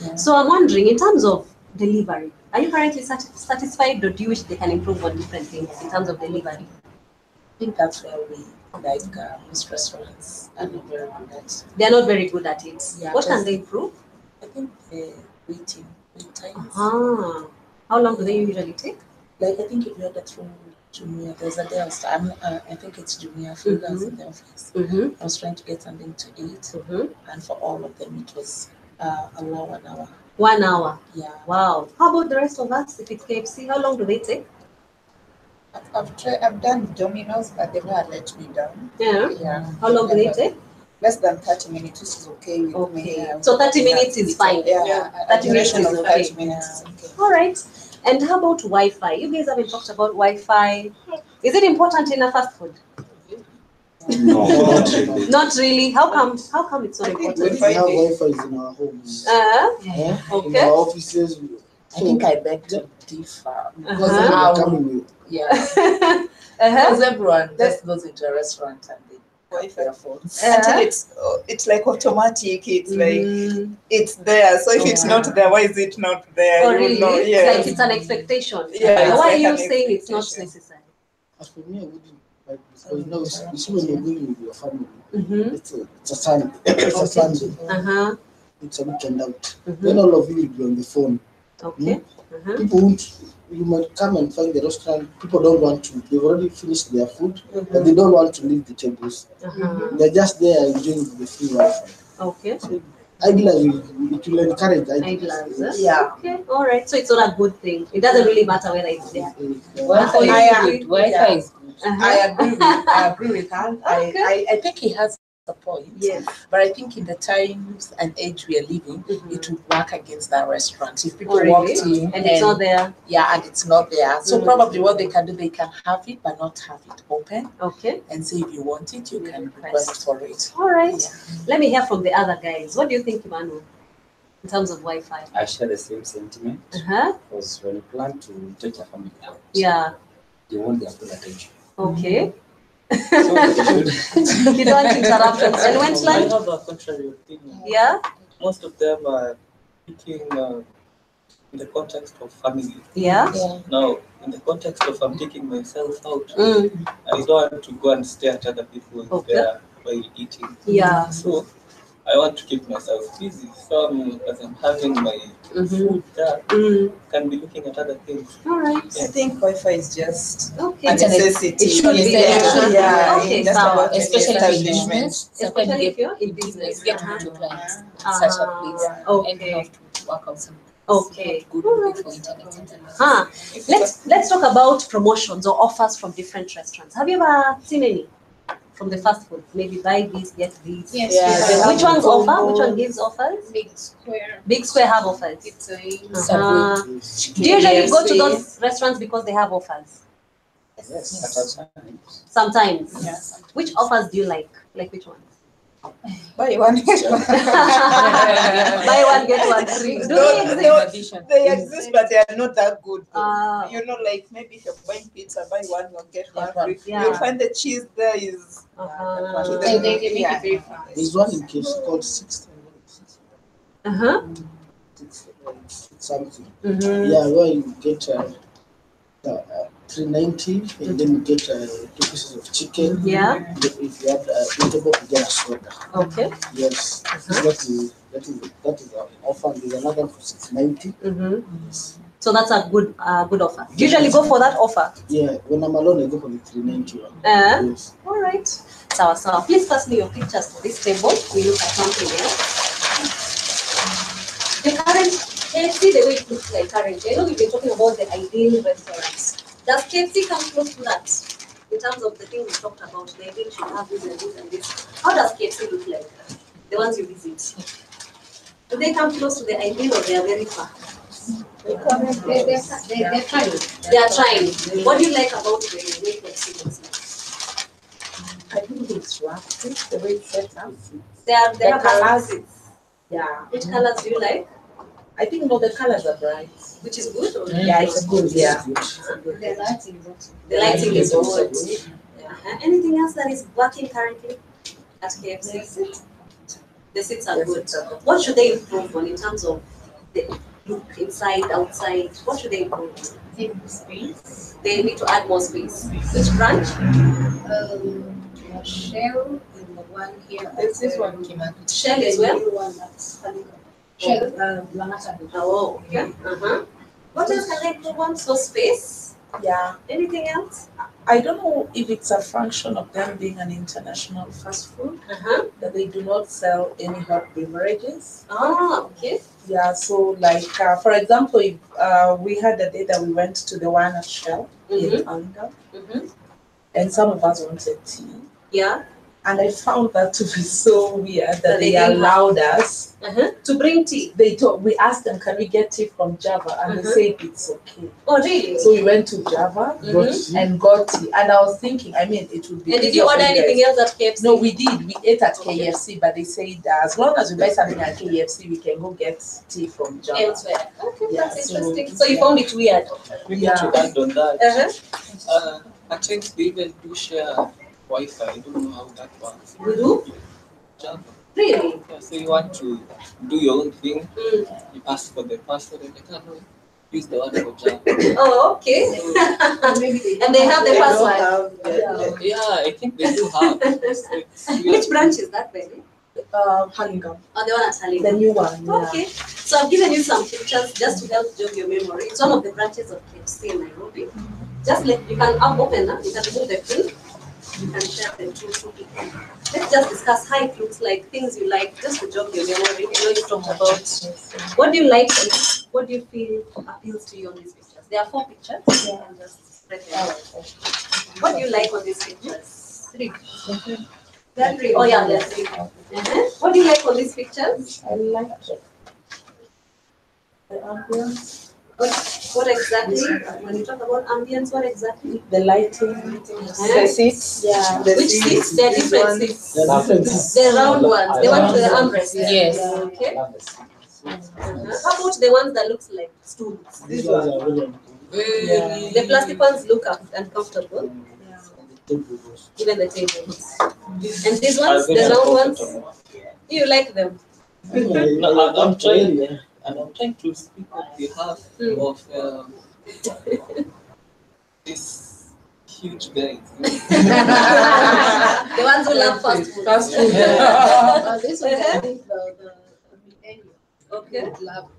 in. So I'm wondering, in terms of delivery, are you currently satisfied, or do you wish they can improve on different things in terms of delivery? I think that's where we, like, most restaurants are not very good at. They're not very good at it. Yeah, What can just- they improve? I think the wait times. How long do they usually take? Like, I think if you order through Jumia, there's a day I think it's Jumia food that's in the office. I was trying to get something to eat, and for all of them, it was allow 1 hour. 1 hour. Yeah. Wow. How about the rest of us? If it's KFC, how long do they take? I've done Domino's, but they've not let me down. Yeah. How long do they take? Less than 30 minutes, which is okay with me. Okay. So 30 minutes is fine. Yeah. 30 minutes duration is of okay. 30 minutes is okay. All right. And how about Wi-Fi? You guys haven't talked about Wi-Fi. Is it important in a fast food? No, not really. Not really. How come it's so important? We have Wi-Fi in our homes. In Okay. our offices. I think I beg to differ because They're how coming with. because everyone just goes into a restaurant and Wi-Fi until it's like automatic. It's like it's there. So if it's not there, why is it not there? Oh, You really? know, It's like it's an expectation. Yeah, Why are it's you like an saying it's not expectation. necessary? As for me, I wouldn't like because now you see when you're going with your family, it's a Sunday. It's a Sunday. It's a weekend out. Then all of you will be on the phone. Okay. People won't. You might come and find the restaurant. People don't want to. They've already finished their food, but they don't want to leave the tables. They're just there enjoying the free Wi-Fi. Okay. So, ideally, it will encourage idlers. Yeah. Okay. All right. So it's not a good thing. It doesn't really matter whether it's there. Wi-Fi is good. Wi-Fi is good. I agree with her. I think he has a point. Yes. But I think in the times and age we are living, it would work against that restaurant. If people really? walked in and it's not there. Yeah, and it's not there. So probably what they can do, they can have it but not have it open. Okay. And say if you want it, you can request for it. All right. Let me hear from the other guys. What do you think, Emmanuel, in terms of Wi-Fi? I share the same sentiment. Because when you plan to take your family out, you want their full attention. Okay. So you don't want interruptions. And when I have a contrary opinion. Yeah. Most of them are speaking in the context of family. Yeah. Now, in the context of I'm taking myself out, I don't want to go and stare at other people there while eating. Yeah. So I want to keep myself busy. So as I'm having my food there, can be looking at other things. All right. I think Wi-Fi is just a necessity. It should be Yeah. Okay. Just So, about especially establishments. especially if you're in business, business, get to clients in such a place, and you have to work out some good for internet. Let's talk about promotions or offers from different restaurants. Have you ever seen any from the fast food? Maybe buy this, get this. Yes. Which ones offer? Which one gives offers? Big Square. Big Square have offers. It's a Do you usually go to those restaurants because they have offers? Yes. Sometimes. Yes. Which offers do you like? Like which ones? Buy one get one. Buy one get one free. Do they exist? They exist, but they are not that good. You know, like maybe if you're buying pizza, buy one, you'll get one free. Yeah. You'll find the cheese there is. they make it very fast. There's one in KFC called 6. Something. Yeah, where you get 390 and then you get 2 pieces of chicken. Yeah. If you have eatable, you get a soda. Okay. Yes. That is an offer. There's another for 690. So that's a good offer. Do you usually go for that offer? Yeah, when I'm alone, I go for the 391. Yes. All right. So please pass me your pictures for this table. We look at something else. The current KFC, the way it looks like currently. I know we've been talking about the ideal restaurants. Does KFC come close to that? In terms of the thing we talked about, the ideal should have this and this and this. How does KFC look like? The ones you visit. Do they come close to the ideal or they are very far? They're trying. They are trying. What do you like about the way KFC looks like? I think it's rough, the way it's set up. They have colors. colors. Yeah. Which colors do you like? I think the colors are bright. Which is good? Or Yeah, it's good. Yeah. The lighting is also. The lighting is good. Anything else that is working currently at KFC? The seats are good. What should they improve on in terms of the look inside, outside? What should they improve on? Space. They need to add more space. Which branch? Shell and the one here. It's this one came out. Shell is well? The one that's Shell, Langata. Oh, okay. What else can they improve on? So space? Yeah. Anything else? I don't know if it's a function of them being an international fast food, that they do not sell any hot beverages. Ah, okay. Yeah, so like, for example, if, we had a day that we went to the one at Shell in Anga, and some of us wanted tea. Yeah. And I found that to be so weird that they allowed us to bring tea. We asked them, can we get tea from Java? And they said it's okay. Oh, really? So we went to Java and got tea. And I was thinking, I mean, it would be. And did you order anything else at KFC? No, we did. We ate at KFC, but they said as long as we buy something at KFC, we can go get tea from Java. Elsewhere. Okay, Yeah, that's interesting. So you found it weird? We need to add on that. I think they even do share Wi-Fi. I don't know how that works. You do? Java. Really? Yeah, so you want to do your own thing, you ask for the password, and they can't use the one for Java. Oh, okay. And they have the password. Yeah, I think they do have. Which branch is that, baby? Hurlingham. Oh, the one at Hurlingham. The new one. Yeah. Okay. So I've given you some pictures just to help jog your memory. It's one of the branches of KFC in Nairobi. Just let you can open that. You can remove the film. You can share the two people. Let's just discuss how it looks like, things you like, just to jog your memory. You know, you talked about what do you like and what do you feel appeals to you on these pictures. There are 4 pictures. You can just spread them out. What do you like on these pictures? 3. There are 3. Oh yeah, there are 3. What do you like on these pictures? I like the ambience. What exactly? When you talk about ambience, what exactly? The lighting. The seats. Yeah. Which seats? There are different seats. There are different seats. The round ones, the ones with the armrests. Yes. Okay. How about the ones that looks like stools? These ones are really The plastic ones look uncomfortable. tables. Even the tables. And these ones, the round ones, you like them? No, I'm trying. And I'm trying to speak on behalf of these huge guys. The ones who love fast food. Fast food. This one, I think the menu. Okay. Love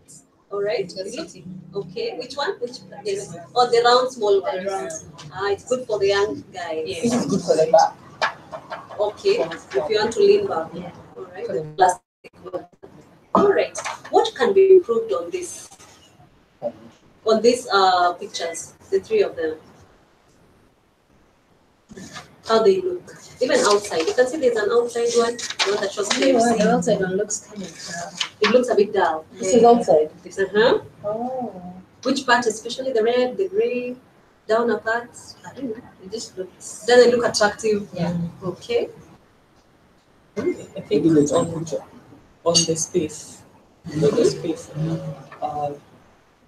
All right. the city. Okay. Which one? Which? Yes. Oh, the round small ones. It's good for the young guys. This is good for the back. Okay. If you want to lean back. All right. The plastic one. All right. What can be improved on this? On these pictures, the 3 of them. How they look, even outside. You can see there's an outside one. The one that shows KFC. The outside one looks kind of It looks a bit dull. This is outside. Oh. Which part, especially the red, the gray, downer parts? I don't know. It just looks. Doesn't look attractive. Yeah. Okay. I think it's on the space.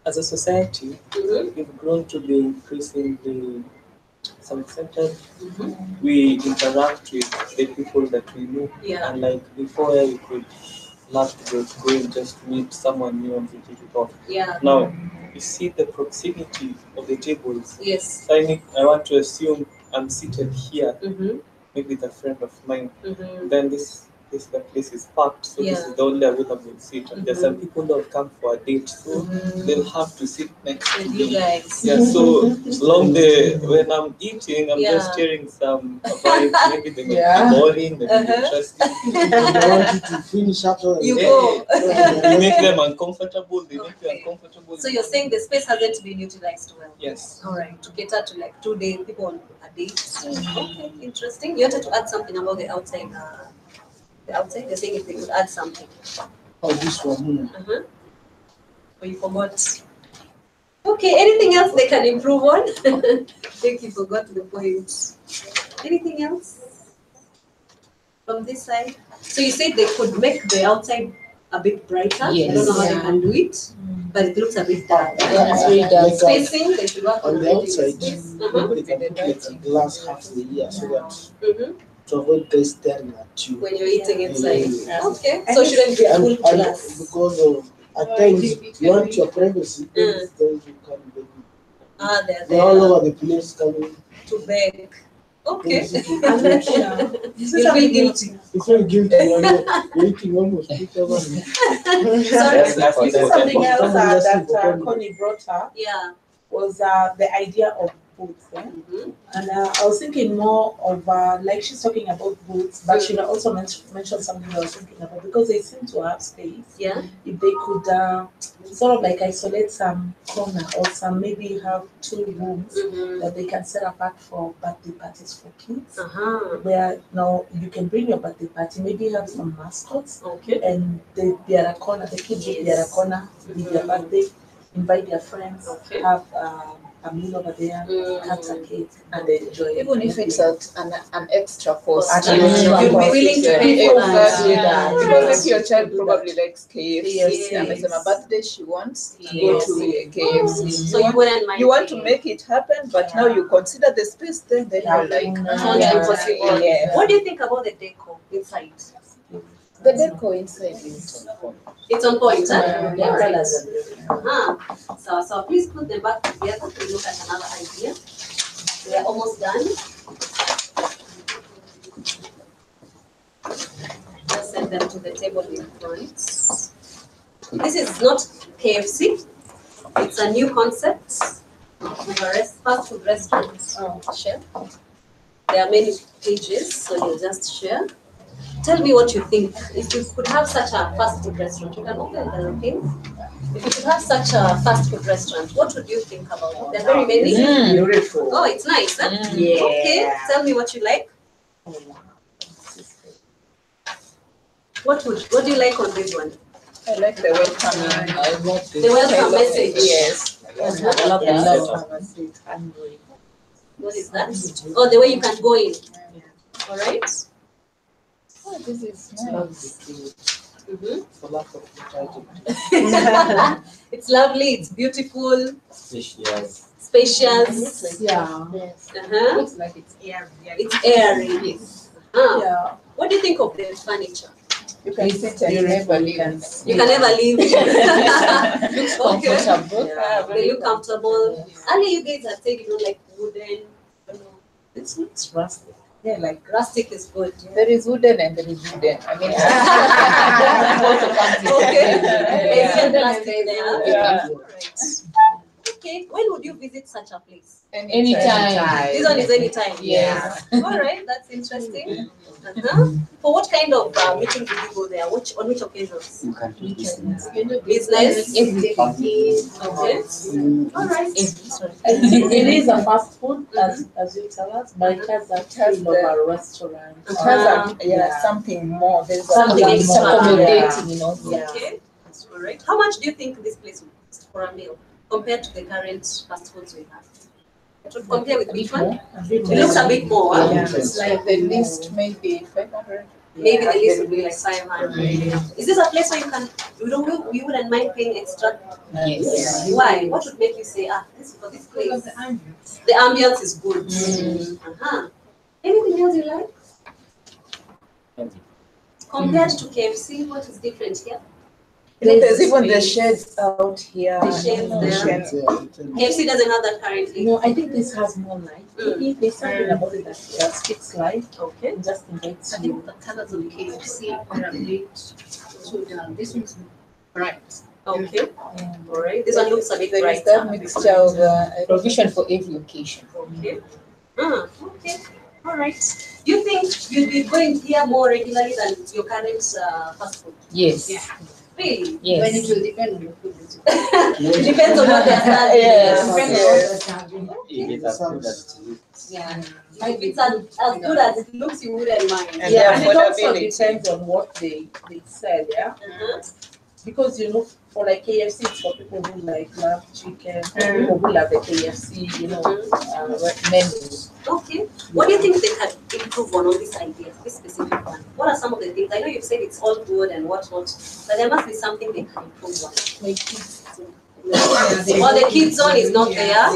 As a society, we've grown to be increasingly self-centered. We interact with the people that we know. Yeah. And like before, you could love to go and just meet someone new and visit it off. Yeah. Now, you see the proximity of the tables. Yes. So I want to assume I'm seated here, maybe with a friend of mine. Then this the place is packed, so this is the only available seat. And there's some people that come for a date, so they'll have to sit next to you me. guys. Yeah, so when I'm eating, I'm just sharing some vibes. Maybe they may be boring, they may be interesting. They want you to finish up. You go. You make them uncomfortable, they make you uncomfortable. So you're saying the space hasn't been utilized well? Yes. All right. To cater to like 2 day people on a date. Okay, interesting. You wanted to add something about the outside. The outside, you're saying if they could add something. Oh, this one. But you forgot. Okay, anything else they can improve on? I think you forgot the point. Anything else from this side? So you said they could make the outside a bit brighter. Yes. I don't know how they can do it, but it looks a bit dark. Yeah, it's really dark. Spacing, they should work On the outside, space. they can put like a glass half the year so that to avoid guys staring at you when you're eating inside. Yeah. Okay, so shouldn't be a full glass. Because of at times you want your privacy, guys who come begging. They're all over the place coming to beg. Okay. You feel guilty. You feel guilty when you're eating almost 2 hours. Something else that Connie brought up was the idea of boots. And I was thinking more of, like she's talking about boots, but she also mentioned something I was thinking about, because they seem to have space. Yeah. If they could sort of like isolate some corner or some, maybe have 2 rooms that they can set apart for birthday parties for kids. Where you can bring your birthday party, maybe have some mascots. Okay. And they are a corner, the kids will be at a corner with their birthday, invite their friends, have a meal over there, cut a cake, and enjoy it. Even if it's at an extra cost, You'd be willing to pay for that. Because if your child probably likes KFC and it's a birthday she wants to go to KFC. So you wouldn't mind. You want to make it happen, but now you consider the space then you're like, impossible. Yeah. What do you think about the decor inside? The decor inside is It's on point, huh? Yeah, All right. colors So please put them back together to look at another idea. We are almost done. Just send them to the table in front. This is not KFC. It's a new concept of a fast food restaurant. Chef. There are many pages, so you'll just share. Tell me what you think. If you could have such a fast food restaurant, you can open the okay? If you could have such a fast food restaurant, what would you think about it? There are very many. beautiful. Oh, it's nice, huh? Yeah. Okay, tell me what you like. What do you like on this one? I like the welcoming. I love The welcome message. Yes. I love the What is that? Oh, the way you can go in. All right. Oh, this is nice. For lack of title. It's lovely. It's beautiful. Yes. Spacious. Yeah. Uh-huh. Looks like it's airy. It's airy. Yes. Ah. What do you think of the furniture? You can sit and never leave. You can never leave. Looks Okay. comfortable. They look comfortable. Earlier you guys had said you don't like wooden. It's rustic. Yeah, like Rustic is good. There is wooden and there is wooden. I mean, Okay. Yeah. There's plastic there. Yeah. Okay. When would you visit such a place? Anytime. This one is anytime. Yeah. All right. That's interesting. For what kind of meeting did you go there? On which occasions? You can do this. Business. Okay. All right. it is a fast food as you tell us, but it has that feel of a restaurant. It has something more. There's Something it's extra. accommodating, you know. Yeah. Okay. All right. How much do you think this place would cost for a meal compared to the current fast foods we have? To compare with which one? It looks a bit more. Yeah. It's like the least maybe 500. Maybe the least would be like 500. Is this a place where you wouldn't mind paying extra? Yes. Why? What would make you say, for this place? The ambience is good. Anything else you like? Compared to KFC, what is different here? There's even the sheds out here. The sheds there. KFC doesn't have that currently. No, I think this has more light. Maybe there's something about it that speaks light. Okay. It just invites I you. think the colors of KFC are a bit so down. This one's bright. Okay. All right. This one looks a bit There is brighter. that mixture of Provision for every occasion. Okay. Okay. All right. Do you think you'd be going here more regularly than your current fast food? Yes. Yeah. Really? Yes. When it will depend on the food. It depends on what they're serving. If it's as good as it is. Yeah. If it's as good as it looks, you wouldn't mind. And Yeah, and it also affordability. depends on what they sell, yeah? Because, for like KFC, it's for people who love chicken, people who love the KFC, menu. Okay. What do you think they can improve on this idea, this specific one? What are some of the things? I know you've said it's all good and whatnot, but there must be something they can improve on. Like kids. Or the kids zone is not there.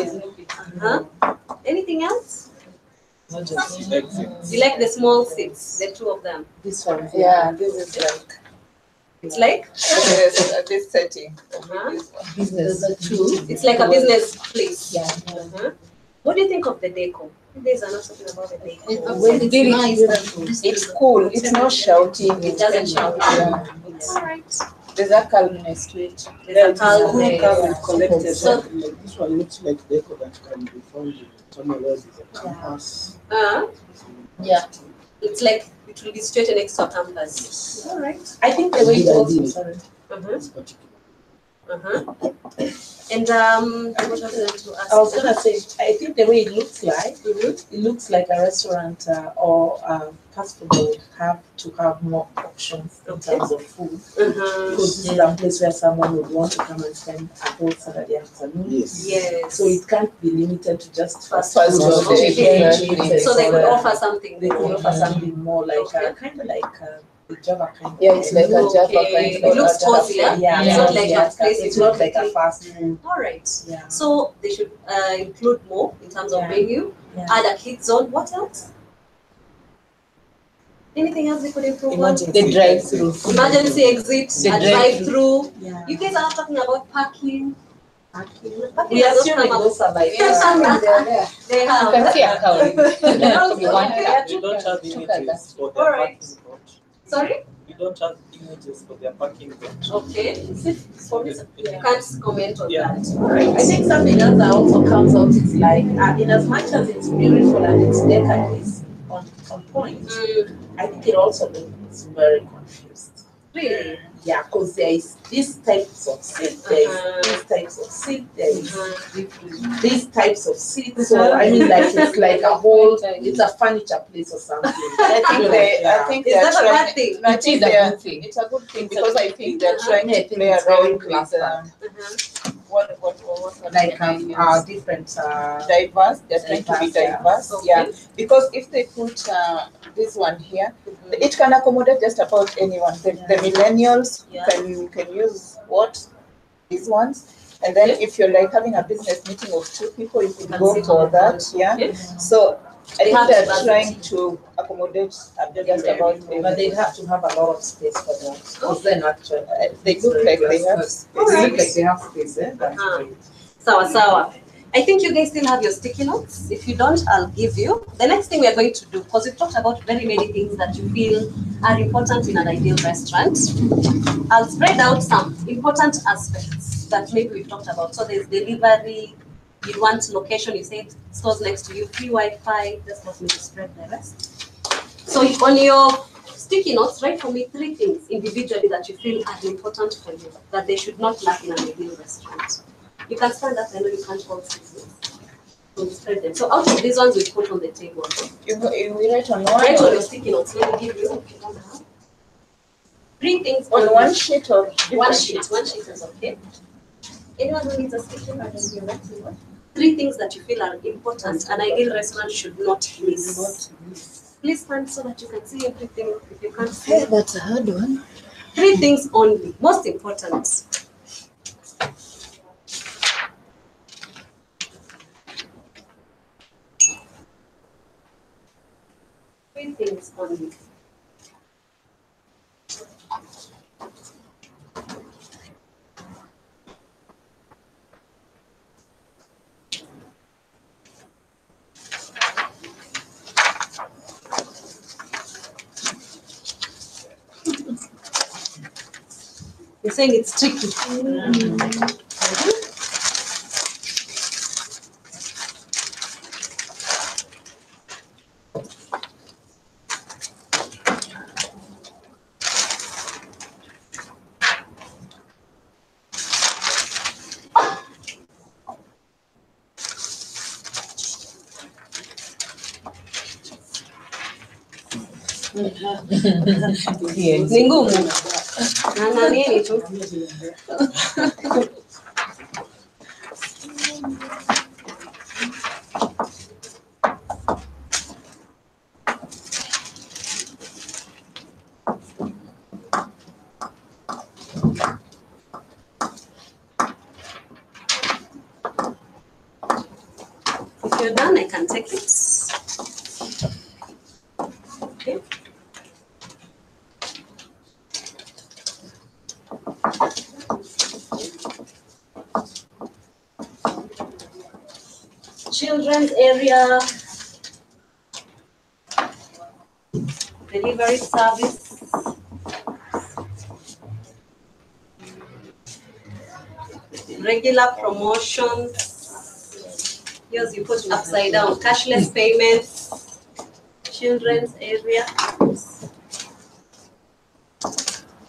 Anything else? You like the small seats, the two of them? This one. Yeah, this is like It's like this setting. Business. it's like a business place. Yeah. What do you think of the decor? You guys are not talking about the decor. It's cool. It's not shouting. It doesn't shout. Yeah. All right. There's a calmness to it. There's a calmness. Collected. So- This one looks like deco that can be found somewhere else is a campus. Yeah. It's like it will be straight next to a campus. All right. I think the way it also, Ideally. sorry. It's particular. And what was I going to ask? I was gonna say, I think the way it looks like, it looks like a restaurant or a fast food would have to have more options in terms of food. Because this is a place where someone would want to come and spend a whole Saturday afternoon. Yes. So it can't be limited to just fast food. food. Okay. So they could offer something. They could offer something more like kind of like the Java kind. Yeah, it's like a Java kind. It looks cozy, yeah? Yeah, It's not like a place. it's not like a fast food. All right. Yeah. So they should include more in terms of menu. Add a kids zone. What else? Anything else they could improve on? The drive-through. Emergency exit, The a drive-through. drive-through. You guys are not talking about parking. We assume it goes by They have. We don't have images for their parking lot. Sorry? We don't have images for their parking lot. Okay. You can't comment on that. I think something else that also comes out is like, in as much as it's beautiful and its decor is on point, I think it also looks very confused. Really? Yeah, because there is these types of seats, there is these types of seats, there is these types of seats. So I mean, like it's like a whole, it's a furniture place or something. I think Is that a bad thing? It is a good thing. It's a good thing because I think they're trying to play around with what like different diverse. They're trying to be diverse. Yeah, because if they put this one here, it can accommodate just about anyone. The millennials can use these ones. And then if you're like having a business meeting of 2 people, you can go for that. Yeah. So I think they're trying to accommodate just about everyone. But they have to have a lot of space for that. Because then actually they look like they have space. They look like they have space, eh? That's great. Sawa. I think you guys still have your sticky notes. If you don't, I'll give you. The next thing we are going to do, because we've talked about very many things that you feel are important in an ideal restaurant. I'll spread out some important aspects that maybe we've talked about. So there's delivery, you want location, you said stores next to you, free Wi-Fi, just let me spread the rest. So on your sticky notes, write for me 3 things individually that you feel are important for you, that they should not lack in an ideal restaurant. You can stand up, I know you can't hold 6 notes. So spread them. So out of these ones we put on the table. We write on one. Write on your sticky notes. Let me give you 3 things on one sheet or one sheet. One sheet is okay. Anyone who needs a sticky note? 3 things that you feel are important an ideal restaurant should not miss. Please stand so that you can see everything. If you can't see, that's a hard one. 3 things only, most important. Things only. You're saying it's tricky. Ni ngumu na nini tu. If you're done, I can take it. Okay. Children's area, delivery service, regular promotions. Yours you put upside down, cashless payments, children's area,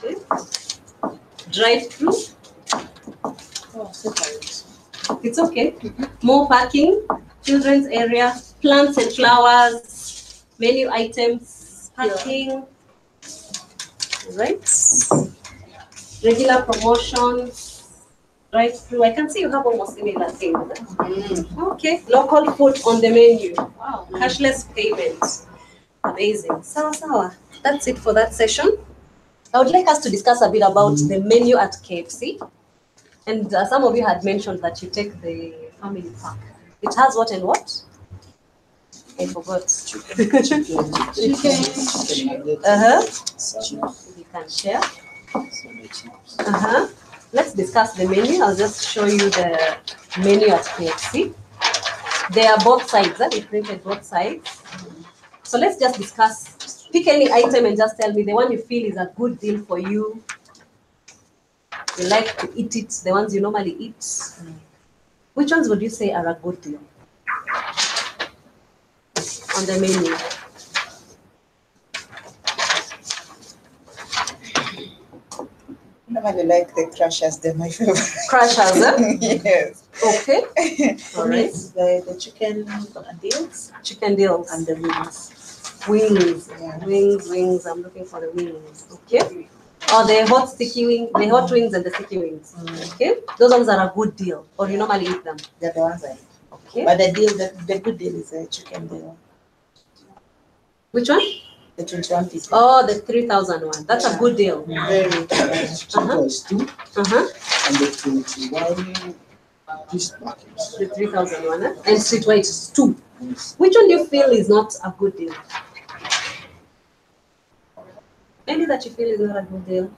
okay. Drive-through, separate. It's okay. More parking, children's area, plants and flowers, menu items, parking, right? Regular promotions, right through. I can see you have almost similar things. Okay, local food on the menu. Wow, cashless payments. Amazing. Sawa. That's it for that session. I would like us to discuss a bit about the menu at KFC. And some of you had mentioned that you take the family pack. It has what and what? I forgot. Chicken. You can share. Let's discuss the menu. I'll just show you the menu at KFC. They are both sides. We printed both sides. So let's just discuss. Pick any item and just tell me the one you feel is a good deal for you. You like to eat it, the ones you normally eat. Which ones would you say are a good deal on the menu? I normally like the crushers, they're my favorite. Crushers, Yes. Okay. All right. The chicken deals. Chicken deals. And the wings. Wings. Yeah. Wings. I'm looking for the wings. Okay. Or the hot sticky wing, the hot wings and the sticky wings. Okay. Those ones are a good deal. Or you normally eat them. They're the ones I eat. Okay. But the good deal is a chicken deal. Which one? The 21 people. Oh, the 3,000 one. That's a good deal. Very was 2. And the 21 this package. The 3,000 one. And streetwise is 2. Which one do you feel is not a good deal? Any that you feel is not a good deal?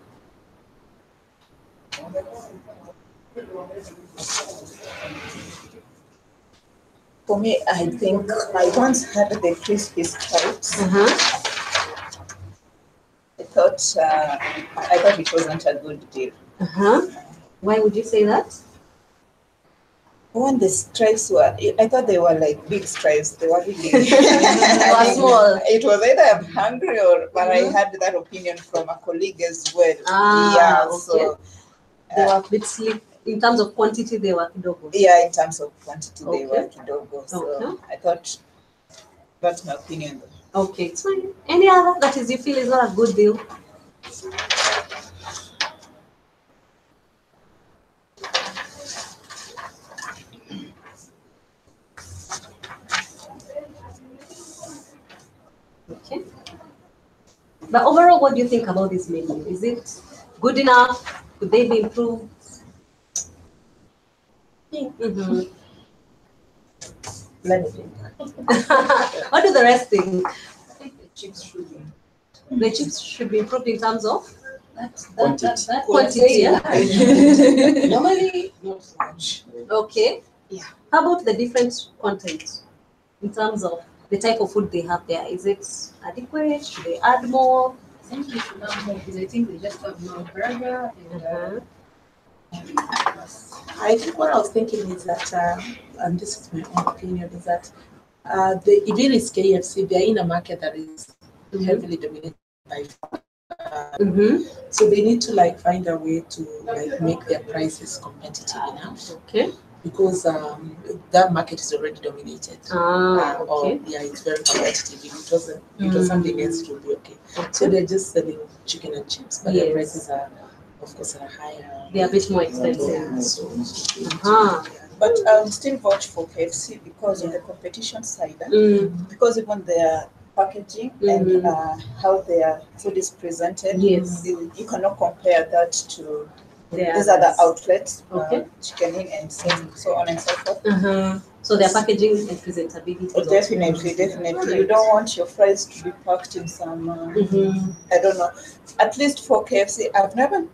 For me, I think I once had the crispy stripes. I thought it wasn't a good deal. Why would you say that? When the stripes were, I thought they were like big stripes. They were really They were small. It was either I'm hungry but I had that opinion from a colleague as well. So they were a bit slick. In terms of quantity, they were kidogo. Yeah, in terms of quantity, they were kidogo. So I thought that's my opinion. Okay, it's fine. Any other that is you feel is not a good deal? Okay. But overall, what do you think about this menu? Is it good enough? Could they be improved? Let me think. What do the rest think? I think the chips should be. The chips should be improved in terms of That quantity. Normally, not so much. Okay. Yeah. How about the different content in terms of the type of food they have there? Is it adequate? Should they add more? I think they should add more because I think they just have more burger and I think what I was thinking is that, and this is my own opinion, is that even is KFC, they're in a market that is heavily dominated by so they need to find a way to make their prices competitive enough. Okay. Because that market is already dominated. Okay. It's very competitive. If it was something else, it would be okay. So they're just selling chicken and chips, but their prices are, of course, are higher. They are a bit more expensive. But I'll still vouch for KFC because of the competition side. Because even their packaging and how their food is presented, you cannot compare that to these other outlets, Chicken Inn and so on and so forth. So their packaging and presentability. Definitely. You don't want your fries to be packed in some, I don't know. At least for KFC, I've never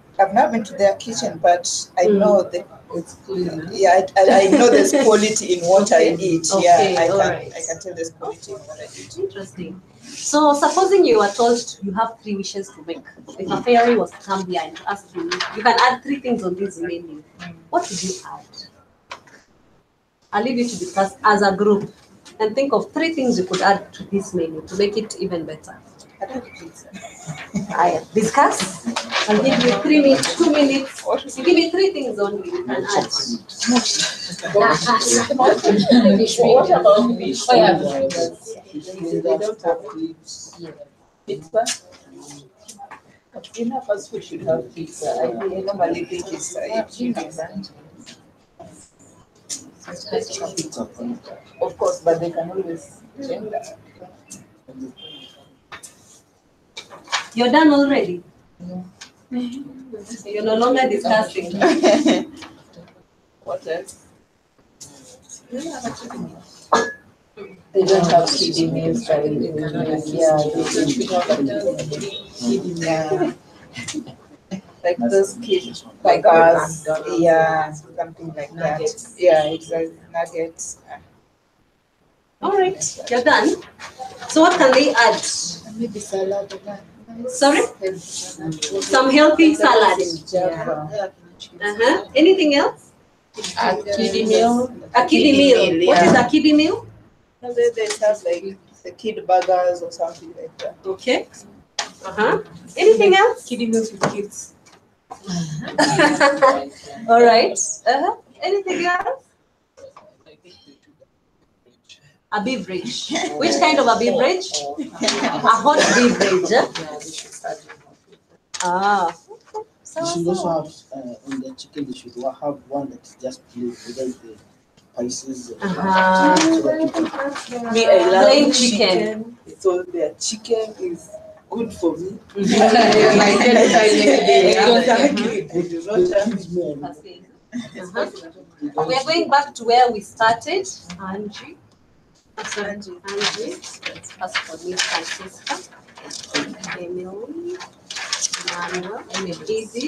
been to their kitchen, but I know it's clean. Yeah, I know there's quality in what I eat. I can tell there's quality in what I eat. Interesting. So supposing you are told you have 3 wishes to make. If a fairy was to come here and to ask you can add 3 things on this menu, what would you add? I'll leave you to discuss as a group and think of 3 things you could add to this menu to make it even better. I don't think so. Discuss. I'll give you 3 minutes, 2 minutes. You give me 3 things only. You can add. What about fish? Oh, yeah. They don't have pizza. You know, fast food should have pizza. I normally think it's of course, but they can always change that. You're done already? You're no longer discussing. What else? They don't have kiddie meals, but they yeah. Like those kids, like us, yeah, something like that. Yeah, exactly. Nuggets. All right, you're done. So what can they add? Maybe salad. Sorry? Some healthy salad. Anything else? A kiddie meal. A kiddie meal. What is a kiddie meal? They have like the kid burgers or something like that. Okay. Anything else? Kiddie meals with kids. All right. Anything else? A beverage. Which kind of a beverage? A hot beverage. You should also have in the chicken. You should have one that is just plain without the spices. So that you can Me, I love Plain chicken. So their chicken is good for me. We are going back to where we started. Angie. Angie. That's for me, Francisca. Emily. Emmanuel. Easy.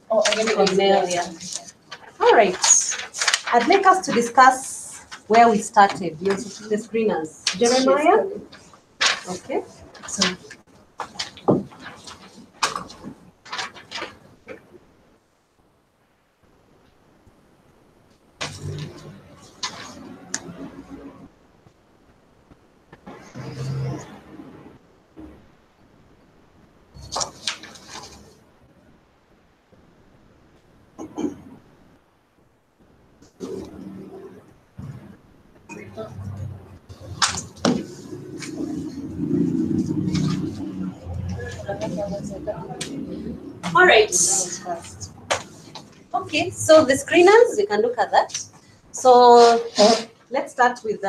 Cornelia. All right. I'd like us to discuss where we started, the screeners. Jeremiah? Okay. All right. Okay, so the screeners, we can look at that. So let's start with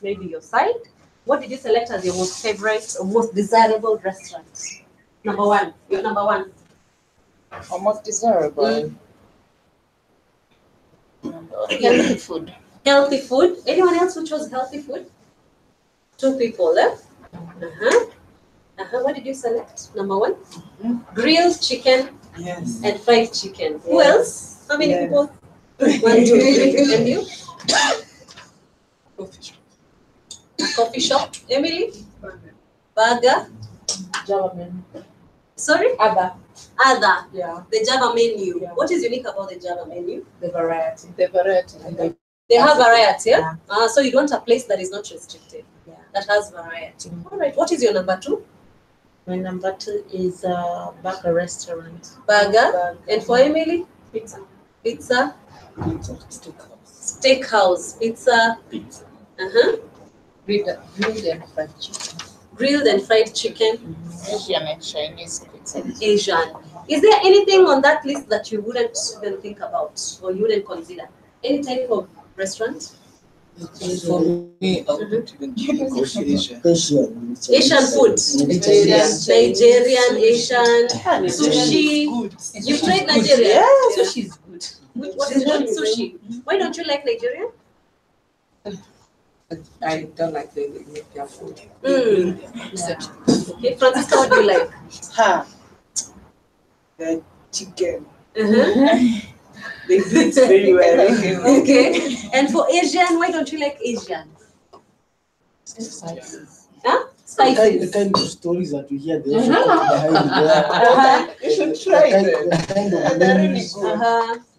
maybe your side. What did you select as your most favorite or most desirable restaurant? Number one. Your number one. Or most desirable. Healthy food. Healthy food. Anyone else who chose healthy food? 2 people, eh? What did you select? Number one? Grilled chicken and fried chicken. Who else? How many people? 1, 2, 3. And you? Coffee shop. Emily? Burger. Java menu. Sorry? Other. Yeah. The Java menu. Yeah. What is unique about the Java menu? The variety. They have variety, yeah? So you want a place that is not restricted. Yeah. That has variety. All right. What is your number 2? My number 2 is Burger Restaurant. Burger. And for Emily? Pizza. Steakhouse. Pizza. Grilled and fried chicken. Grilled and fried chicken. Asian and Chinese pizza. Asian. Is there anything on that list that you wouldn't even think about or you wouldn't consider? Any type of restaurant? For me, I wouldn't even choose Asian. Asian food. Nigerian, Asian, sushi. You tried Nigerian? Yeah, sushi is good. What is sushi? Why don't you like Nigerian? I don't like the their food. Okay, Francisca, what do you like? The chicken. They do it very well. Okay. And for Asian, why don't you like Asian? Spices. Spices. The kind of stories that we hear, they also behind there. You should try them. The kind of They're really names, good.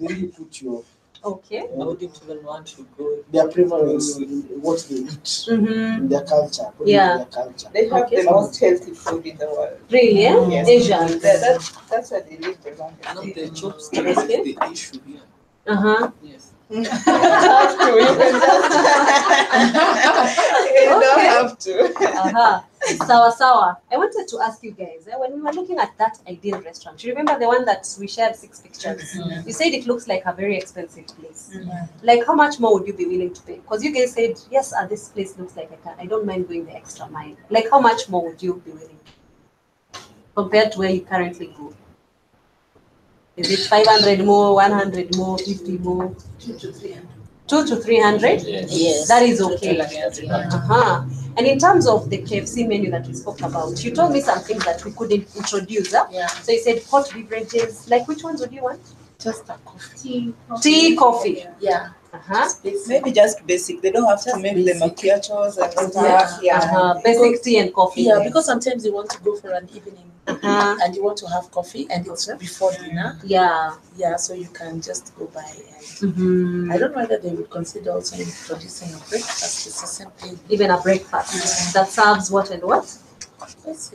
they really put you off. Okay. I wouldn't even want to go. Their preference in what they eat, in their culture. according to their culture. They have the most healthy food in the world. Really? Yeah? Yes. Asians. That's why they live the longest. Not the chopsticks, the issue here. Yes. You don't have to. You can just. You don't have to. Sawa. I wanted to ask you guys, when we were looking at that ideal restaurant, do you remember the one that we shared 6 pictures? You said it looks like a very expensive place. Like, how much more would you be willing to pay? Because you guys said, yes, this place looks like I don't mind going the extra mile. Like, how much more would you be willing compared to where you currently go? Is it 500 more, 100 more, 50 more? 2 to 300? Yes. That is okay. And in terms of the KFC menu that we spoke about, you told me some things that we couldn't introduce. Yeah. So you said hot beverages. Like, which ones would you want? Just a coffee. Tea, coffee. Yeah. Maybe just basic. They don't have to make the macchiatos and stuff. Basic tea and coffee. Yeah, because sometimes you want to go for an evening and you want to have coffee and it's before dinner. Yeah. Yeah, so you can just go by and I don't know whether they would consider also introducing a breakfast. It's the same thing. Even a breakfast that serves what and what?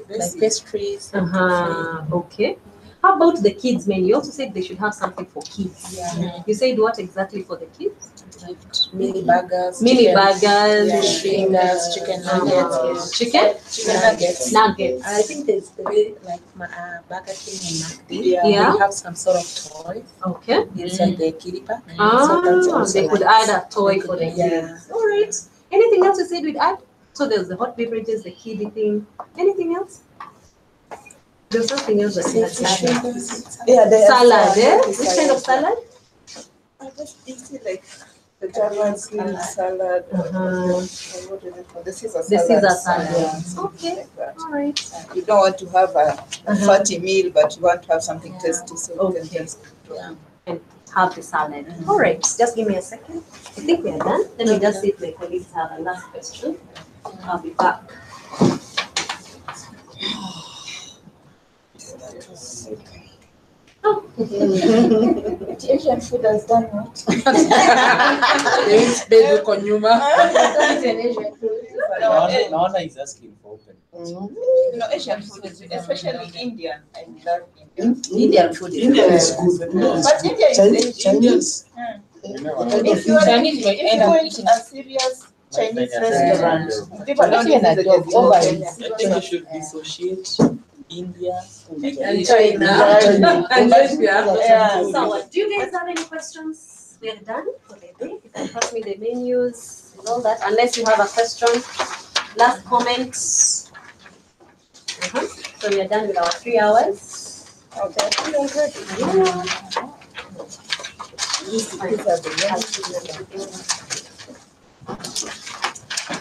Like pastries. Okay. How about the kids menu? You also said they should have something for kids. Yeah. You said what exactly for the kids? Mini burgers. Burgers. Chicken nuggets. Chicken nuggets. Nuggets. I think there's the way like Burger King and McD. Yeah. They have some sort of toy. Okay. Inside the kiddie pack. They could add a toy for the kids. All right. Anything else you said we'd add? So there's the hot beverages, the kiddie thing. Anything else? There's something else that you had added. Salad, eh? Which kind of salad? I just eat like the German green salad. What is it called? The Caesar salad. The Caesar salad. Okay. All right. You don't want to have a fatty meal, but you want to have something tasty, so you can just and have the salad. All right. Just give me a second. I think we are done. Let me just see if my colleagues have a last question. I'll be back. The Asian food has done what? Naona is asking for open. Asian food, especially Indian. I love Indian. Indian food is good. But India is Chinese. If you go into a serious Chinese restaurant, people don't even a dog over I think you should dissociate India and China. So, do you guys have any questions? We are done for the day. You can pass me the menus and all that, unless you have a question. Last comments. So we are done with our 3 hours. Okay.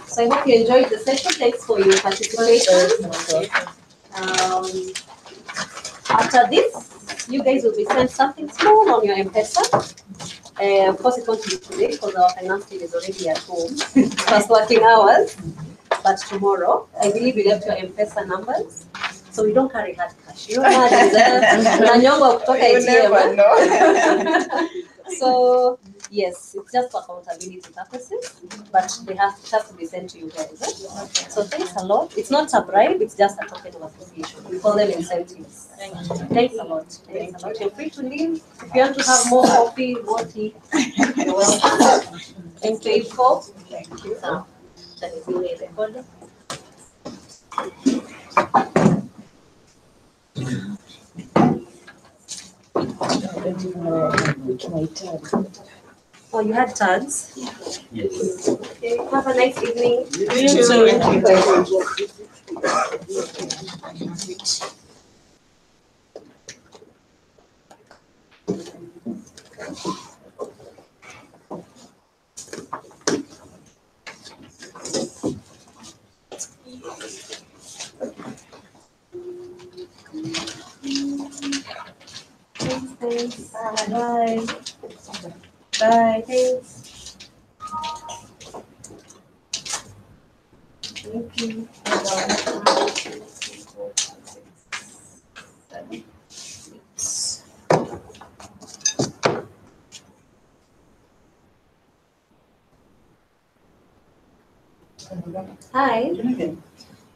So I hope you enjoyed the session. Thanks for your participation. After this, you guys will be sent something small on your M-Pesa. Of course, it won't be today because our finance team is already at home. Past working hours. But tomorrow, I believe you left your M-Pesa numbers. So we don't carry hard cash. You never know. So yes, it's just for accountability purposes, but they have to be sent to you guys. Okay. So thanks a lot. It's not a bribe, it's just a token of appreciation. We call them incentives. Thanks a lot. Thanks a lot. You're free to leave. If you want to have more coffee, more tea, you're welcome. Thank you. Thank you. So, that is the way they call it. Oh, you had tags? Yes. Okay, have a nice evening. You too. Thanks. Bye. Bye. Thanks. Thank you. Hi.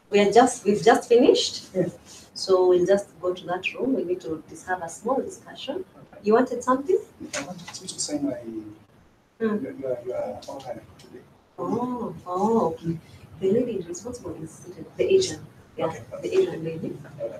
We've just finished. Yes. So we'll just go to that room. We need to have a small discussion. You wanted something? I want you to sign my your organ today. Oh, okay. The lady responsible is seated, the Asian. Yeah, Okay. the Asian lady. Okay.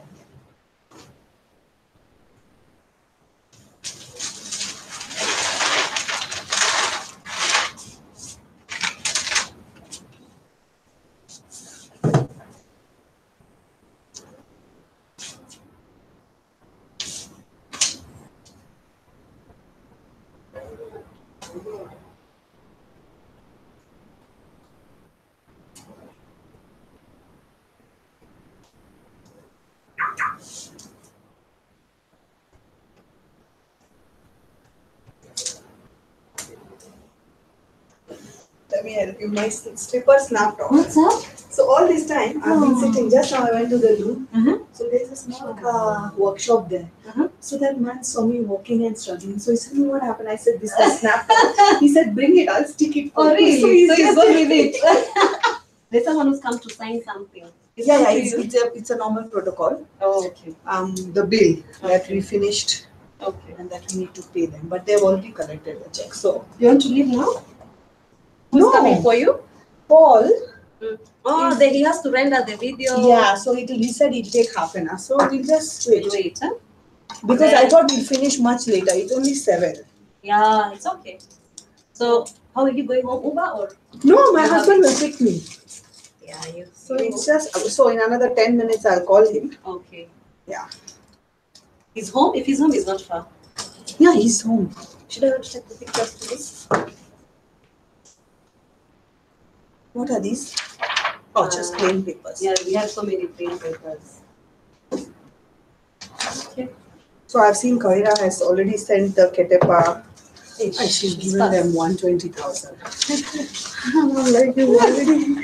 Let me help you. My slipper snapped off. What's up? So all this time I've been sitting. Just now I went to the room. So there's a small workshop there. So that man saw me walking and struggling. So he said, "What happened?" I said, "This has snapped off." He said, "Bring it. I'll stick it." Oh, for you." really? So he's you go with it. There's someone who's come to sign something. Yeah, it's a normal protocol. Oh, okay. The bill that we finished Okay. and that we need to pay them, but they've already collected the check. So You want to leave now? Who's coming for you? Paul. Oh, then he has to render the video. Yeah, so he said it'll take half an hour. So we'll just wait. Huh? Because I thought we'll finish much later. It's only 7. Yeah, it's okay. So, how are you going home? Uber or? No, my husband will pick me. Yeah, you. So it's just, so in another 10 minutes I'll call him. Okay. Yeah. He's home? If he's home, he's not far. Yeah, he's home. Should I go to take the pictures please? What are these? Oh, just plain papers. Yeah, we have so many plain papers. Okay. So I've seen Kavira has already sent the Ketepa. And she's She's given fast. them 120,000. I'm like, you already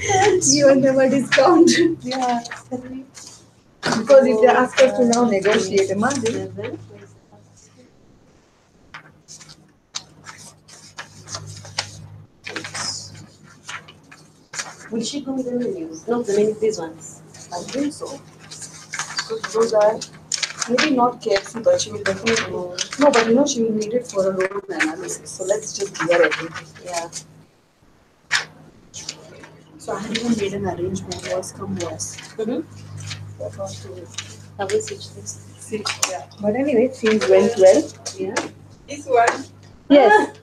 given them a discount. Yeah. Because if they ask us to now negotiate, imagine. Will she go with the menus? Not the menus, these ones. I think so. So those are maybe not KFC, but she will definitely. No, but you know she will need it for a loan analysis. So let's just give her everything. Yeah. So I had even made an arrangement. Worst come worst. That was to have we switched this? Yeah. But anyway, things went well. Yeah. This one. Yes.